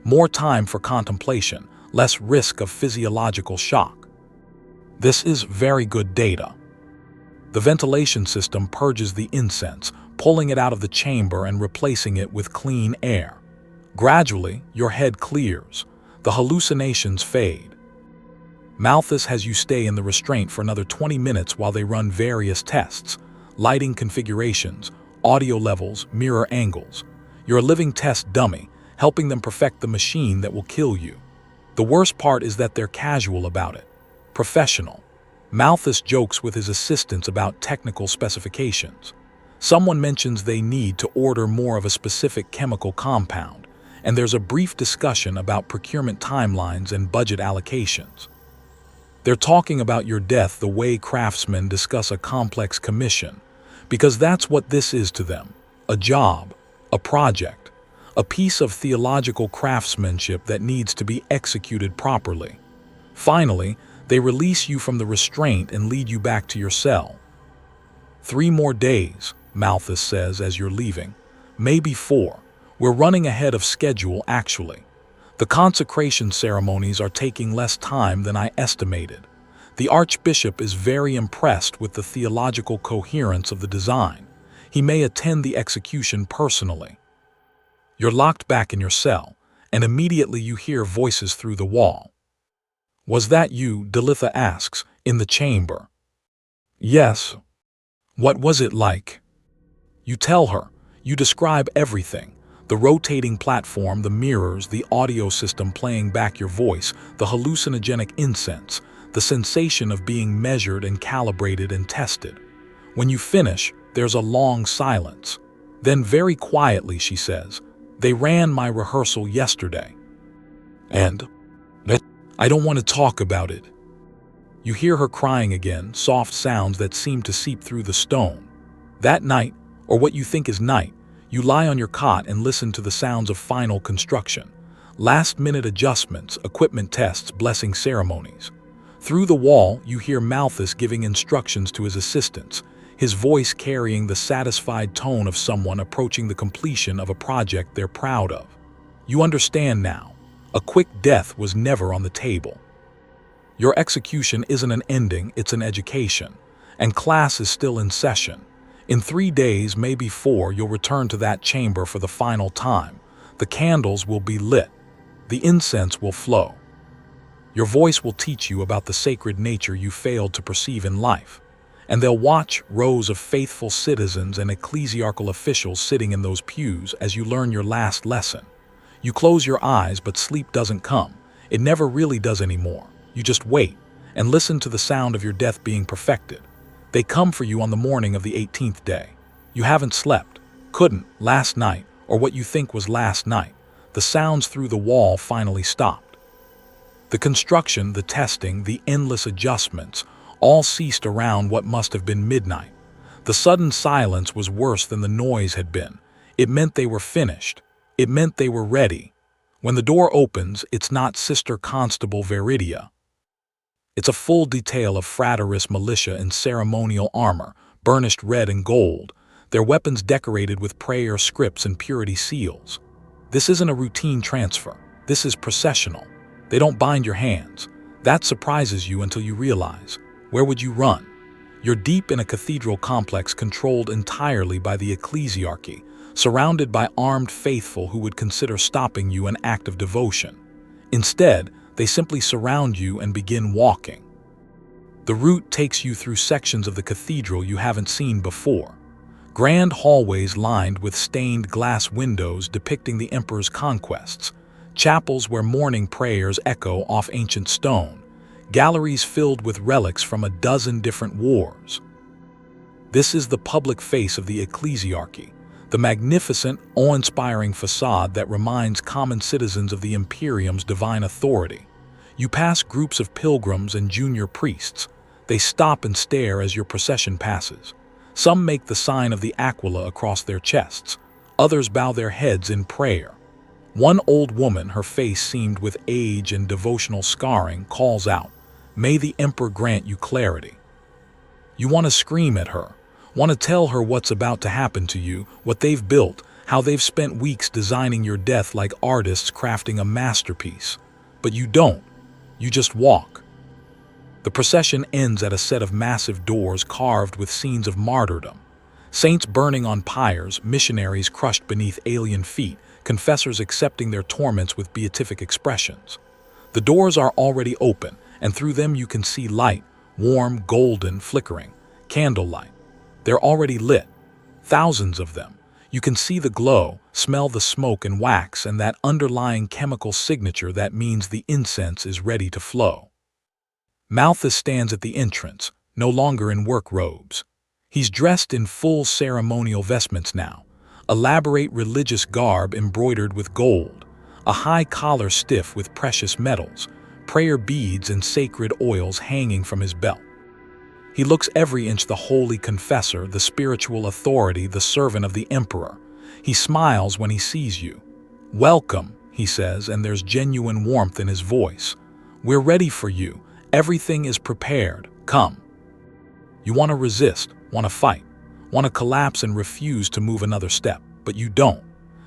More time for contemplation, less risk of physiological shock. This is very good data. The ventilation system purges the incense, pulling it out of the chamber and replacing it with clean air. Gradually, your head clears. The hallucinations fade. Malthus has you stay in the restraint for another 20 minutes while they run various tests. Lighting configurations, audio levels, mirror angles. You're a living test dummy, helping them perfect the machine that will kill you. The worst part is that they're casual about it. Professional. Malthus jokes with his assistants about technical specifications. Someone mentions they need to order more of a specific chemical compound, and there's a brief discussion about procurement timelines and budget allocations. They're talking about your death the way craftsmen discuss a complex commission, because that's what this is to them. A job, a project, a piece of theological craftsmanship that needs to be executed properly. Finally, they release you from the restraint and lead you back to your cell. 3 more days, Malthus says as you're leaving. Maybe 4. We're running ahead of schedule, actually. The consecration ceremonies are taking less time than I estimated. The Archbishop is very impressed with the theological coherence of the design. He may attend the execution personally. You're locked back in your cell, and immediately you hear voices through the wall. Was that you, Delitha asks, in the chamber? Yes. What was it like? You tell her. You describe everything. The rotating platform, the mirrors, the audio system playing back your voice, the hallucinogenic incense, the sensation of being measured and calibrated and tested. When you finish, there's a long silence. Then very quietly she says, "They ran my rehearsal yesterday. And I don't want to talk about it." You hear her crying again, soft sounds that seem to seep through the stone. That night, or what you think is night, you lie on your cot and listen to the sounds of final construction. Last-minute adjustments, equipment tests, blessing ceremonies. Through the wall, you hear Malthus giving instructions to his assistants. his voice carrying the satisfied tone of someone approaching the completion of a project they're proud of. You understand now. A quick death was never on the table. Your execution isn't an ending, it's an education. And class is still in session. In 3 days, maybe 4, you'll return to that chamber for the final time. The candles will be lit. The incense will flow. Your voice will teach you about the sacred nature you failed to perceive in life. And they'll watch rows of faithful citizens and ecclesiarchal officials sitting in those pews as you learn your last lesson. You close your eyes, but sleep doesn't come. It never really does anymore. You just wait and listen to the sound of your death being perfected. They come for you on the morning of the 18th day. You haven't slept, couldn't, last night, or what you think was last night. The sounds through the wall finally stopped. The construction, the testing, the endless adjustments, all ceased around what must have been midnight. The sudden silence was worse than the noise had been. It meant they were finished. It meant they were ready. When the door opens, it's not Sister Constable Veridia. It's a full detail of fraterist militia in ceremonial armor, burnished red and gold, their weapons decorated with prayer scripts and purity seals. This isn't a routine transfer. This is processional. They don't bind your hands. That surprises you until you realize. Where would you run? You're deep in a cathedral complex controlled entirely by the Ecclesiarchy, surrounded by armed faithful who would consider stopping you an act of devotion. Instead, they simply surround you and begin walking. The route takes you through sections of the cathedral you haven't seen before. Grand hallways lined with stained glass windows depicting the emperor's conquests, chapels where morning prayers echo off ancient stone, galleries filled with relics from a dozen different wars. This is the public face of the Ecclesiarchy, the magnificent, awe-inspiring facade that reminds common citizens of the Imperium's divine authority. You pass groups of pilgrims and junior priests. They stop and stare as your procession passes. Some make the sign of the Aquila across their chests. Others bow their heads in prayer. One old woman, her face seamed with age and devotional scarring, calls out, "May the Emperor grant you clarity." You want to scream at her, want to tell her what's about to happen to you, what they've built, how they've spent weeks designing your death like artists crafting a masterpiece. But you don't. You just walk. The procession ends at a set of massive doors carved with scenes of martyrdom. Saints burning on pyres, missionaries crushed beneath alien feet, confessors accepting their torments with beatific expressions. The doors are already open, and through them you can see light, warm, golden, flickering, candlelight. They're already lit, thousands of them. You can see the glow, smell the smoke and wax, and that underlying chemical signature that means the incense is ready to flow. Malthus stands at the entrance, no longer in work robes. He's dressed in full ceremonial vestments now, elaborate religious garb embroidered with gold, a high collar stiff with precious metals, prayer beads and sacred oils hanging from his belt. He looks every inch the holy confessor, the spiritual authority, the servant of the emperor. He smiles when he sees you. "Welcome," he says, and there's genuine warmth in his voice. "We're ready for you. Everything is prepared. Come." You want to resist, want to fight, want to collapse and refuse to move another step, but you don't.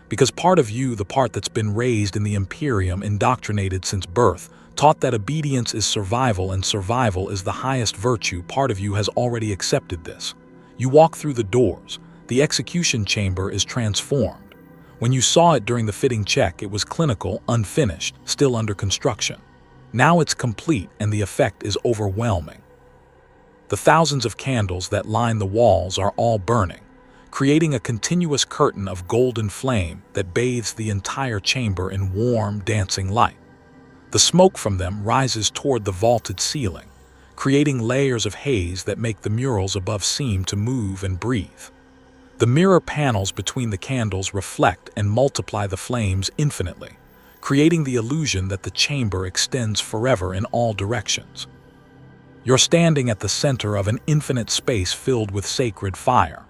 Because part of you, the part that's been raised in the Imperium, indoctrinated since birth, taught that obedience is survival and survival is the highest virtue, part of you has already accepted this. You walk through the doors. The execution chamber is transformed. When you saw it during the fitting check, it was clinical, unfinished, still under construction. Now it's complete, and the effect is overwhelming. The thousands of candles that line the walls are all burning, creating a continuous curtain of golden flame that bathes the entire chamber in warm, dancing light. The smoke from them rises toward the vaulted ceiling, creating layers of haze that make the murals above seem to move and breathe. The mirror panels between the candles reflect and multiply the flames infinitely, creating the illusion that the chamber extends forever in all directions. You're standing at the center of an infinite space filled with sacred fire,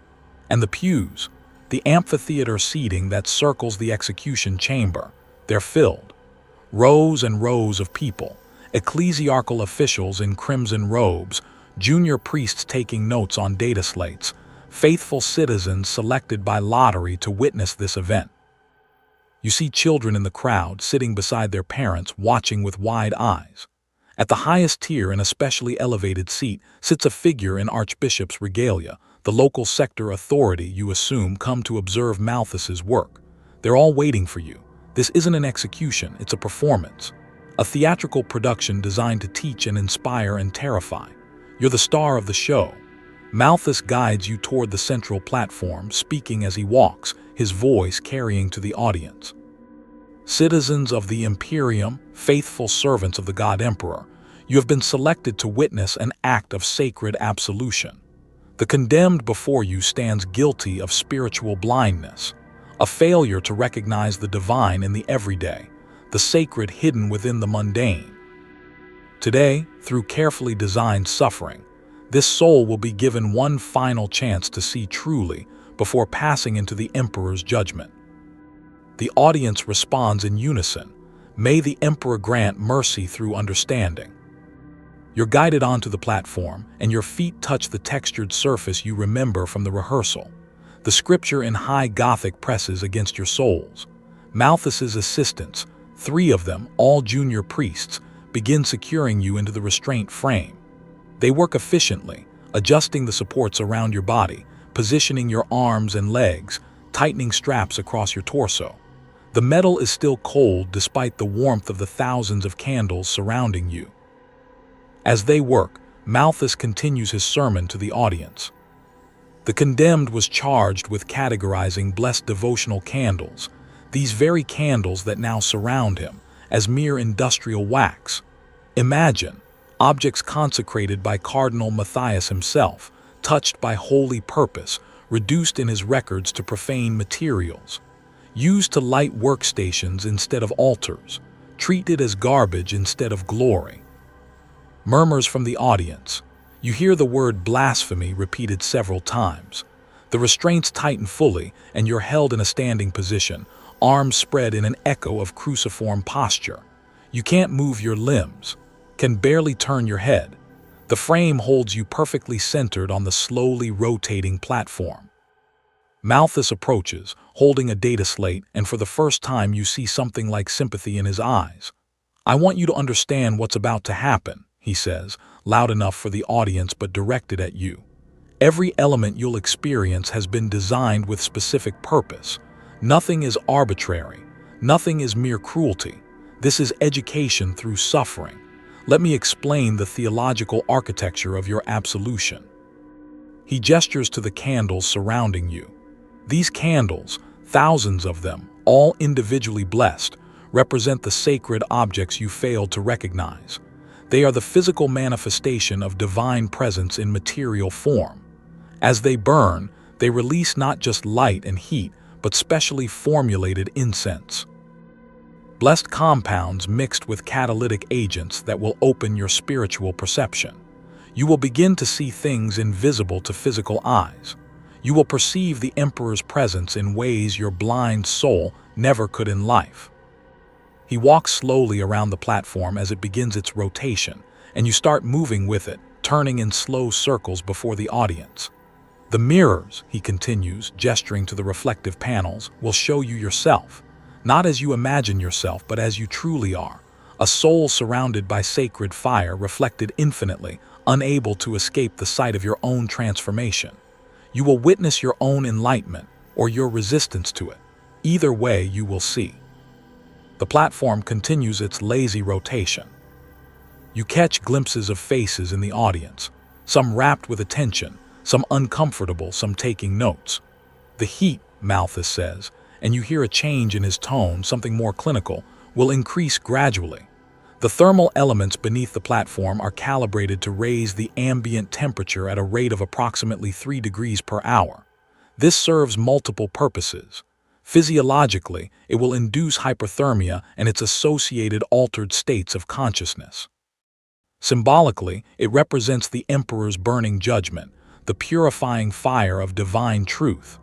and the pews, the amphitheater seating that circles the execution chamber, they're filled. Rows and rows of people, ecclesiarchal officials in crimson robes, junior priests taking notes on data slates, faithful citizens selected by lottery to witness this event. You see children in the crowd sitting beside their parents watching with wide eyes. At the highest tier in a specially elevated seat sits a figure in Archbishop's regalia, the local sector authority you assume come to observe Malthus's work. They're all waiting for you. This isn't an execution, it's a performance. A theatrical production designed to teach and inspire and terrify. You're the star of the show. Malthus guides you toward the central platform, speaking as he walks, his voice carrying to the audience. Citizens of the Imperium, faithful servants of the God Emperor, you have been selected to witness an act of sacred absolution. The condemned before you stands guilty of spiritual blindness, a failure to recognize the divine in the everyday, the sacred hidden within the mundane. Today, through carefully designed suffering, this soul will be given one final chance to see truly before passing into the Emperor's judgment. The audience responds in unison, "May the Emperor grant mercy through understanding." You're guided onto the platform, and your feet touch the textured surface you remember from the rehearsal. The scripture in high Gothic presses against your soles. Malthus's assistants, 3 of them, all junior priests, begin securing you into the restraint frame. They work efficiently, adjusting the supports around your body, positioning your arms and legs, tightening straps across your torso. The metal is still cold despite the warmth of the thousands of candles surrounding you. As they work, Malthus continues his sermon to the audience. The condemned was charged with categorizing blessed devotional candles, these very candles that now surround him, as mere industrial wax. Imagine, objects consecrated by Cardinal Matthias himself, touched by holy purpose, reduced in his records to profane materials, used to light workstations instead of altars, treated as garbage instead of glory. Murmurs from the audience. You hear the word blasphemy repeated several times. The restraints tighten fully, and you're held in a standing position, arms spread in an echo of cruciform posture. You can't move your limbs, can barely turn your head. The frame holds you perfectly centered on the slowly rotating platform. Malthus approaches, holding a data slate, and for the first time you see something like sympathy in his eyes. "I want you to understand what's about to happen," he says, loud enough for the audience but directed at you. "Every element you'll experience has been designed with specific purpose. Nothing is arbitrary. Nothing is mere cruelty. This is education through suffering. Let me explain the theological architecture of your absolution." He gestures to the candles surrounding you. These candles, thousands of them, all individually blessed, represent the sacred objects you failed to recognize. They are the physical manifestation of divine presence in material form. As they burn, they release not just light and heat, but specially formulated incense. Blessed compounds mixed with catalytic agents that will open your spiritual perception. You will begin to see things invisible to physical eyes. You will perceive the Emperor's presence in ways your blind soul never could in life. He walks slowly around the platform as it begins its rotation, and you start moving with it, turning in slow circles before the audience. "The mirrors," he continues, gesturing to the reflective panels, "will show you yourself, not as you imagine yourself, but as you truly are, a soul surrounded by sacred fire, reflected infinitely, unable to escape the sight of your own transformation. You will witness your own enlightenment or your resistance to it. Either way, you will see." The platform continues its lazy rotation. You catch glimpses of faces in the audience, some rapt with attention, some uncomfortable, some taking notes. "The heat," Malthus says, and you hear a change in his tone, something more clinical, "will increase gradually. The thermal elements beneath the platform are calibrated to raise the ambient temperature at a rate of approximately 3 degrees per hour. This serves multiple purposes. Physiologically, it will induce hyperthermia and its associated altered states of consciousness. Symbolically, it represents the Emperor's burning judgment, the purifying fire of divine truth.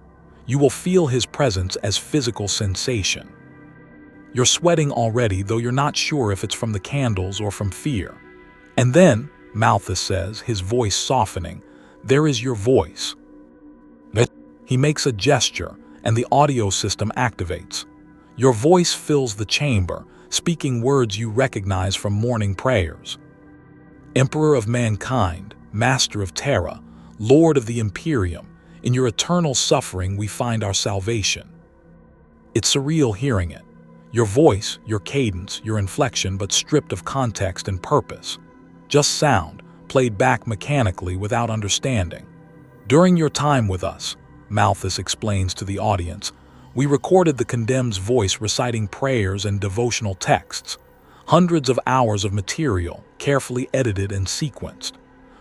You will feel his presence as physical sensation. You're sweating already, though you're not sure if it's from the candles or from fear. And then, Malthus says, his voice softening. "There is your voice." He makes a gesture, and the audio system activates. Your voice fills the chamber, speaking words you recognize from morning prayers. "Emperor of mankind, master of Terra, Lord of the Imperium, in your eternal suffering we find our salvation." It's surreal hearing it. Your voice, your cadence, your inflection, but stripped of context and purpose. Just sound, played back mechanically without understanding. "During your time with us," Malthus explains to the audience, "we recorded the condemned's voice reciting prayers and devotional texts. Hundreds of hours of material, carefully edited and sequenced.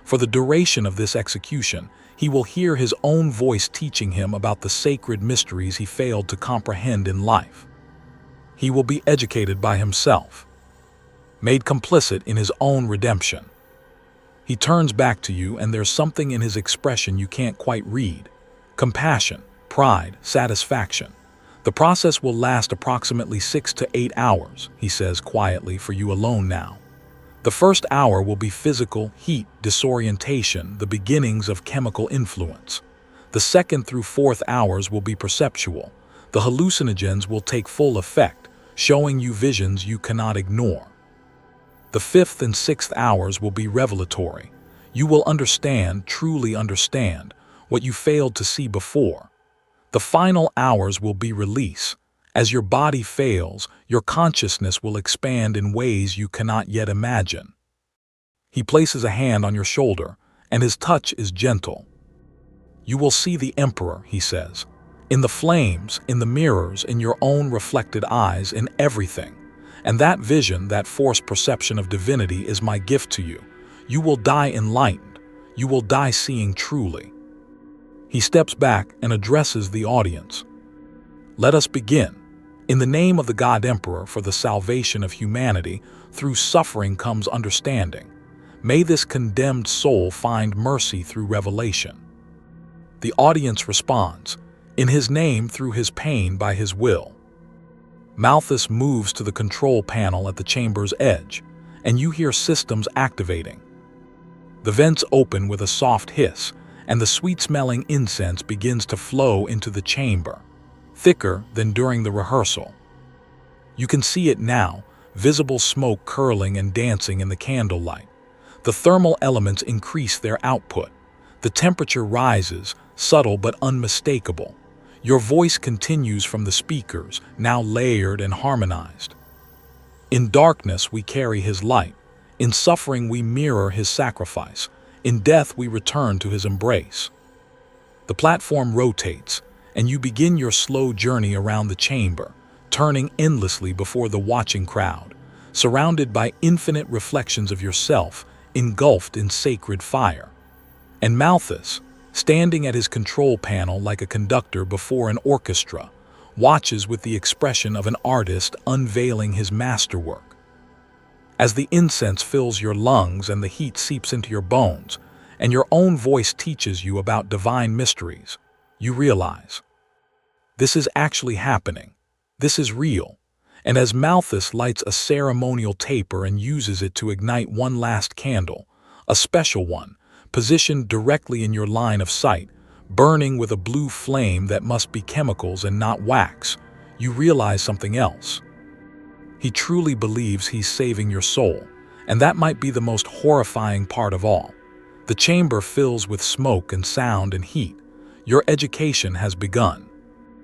For the duration of this execution, he will hear his own voice teaching him about the sacred mysteries he failed to comprehend in life. He will be educated by himself, made complicit in his own redemption. He turns back to you, and there's something in his expression you can't quite read. Compassion, pride, satisfaction. The process will last approximately 6 to 8 hours, he says quietly, for you alone now. The first hour will be physical, heat, disorientation, the beginnings of chemical influence. The second through fourth hours will be perceptual. The hallucinogens will take full effect, showing you visions you cannot ignore. The fifth and sixth hours will be revelatory. You will understand, truly understand, what you failed to see before. The final hours will be release. As your body fails, your consciousness will expand in ways you cannot yet imagine. He places a hand on your shoulder, and his touch is gentle. You will see the Emperor, he says, in the flames, in the mirrors, in your own reflected eyes, in everything. And that vision, that forced perception of divinity is my gift to you. You will die enlightened. You will die seeing truly. He steps back and addresses the audience. Let us begin. In the name of the God Emperor, for the salvation of humanity, through suffering comes understanding. May this condemned soul find mercy through revelation. The audience responds, in his name, through his pain, by his will. Malthus moves to the control panel at the chamber's edge, and you hear systems activating. The vents open with a soft hiss, and the sweet-smelling incense begins to flow into the chamber, thicker than during the rehearsal. You can see it now, visible smoke curling and dancing in the candlelight. The thermal elements increase their output. The temperature rises, subtle but unmistakable. Your voice continues from the speakers, now layered and harmonized. In darkness we carry his light. In suffering we mirror his sacrifice. In death we return to his embrace. The platform rotates, and you begin your slow journey around the chamber, turning endlessly before the watching crowd, surrounded by infinite reflections of yourself, engulfed in sacred fire. And Malthus, standing at his control panel like a conductor before an orchestra, watches with the expression of an artist unveiling his masterwork. As the incense fills your lungs and the heat seeps into your bones, and your own voice teaches you about divine mysteries, you realize, this is actually happening. This is real. And as Malthus lights a ceremonial taper and uses it to ignite one last candle, a special one, positioned directly in your line of sight, burning with a blue flame that must be chemicals and not wax, you realize something else. He truly believes he's saving your soul, and that might be the most horrifying part of all. The chamber fills with smoke and sound and heat. Your education has begun.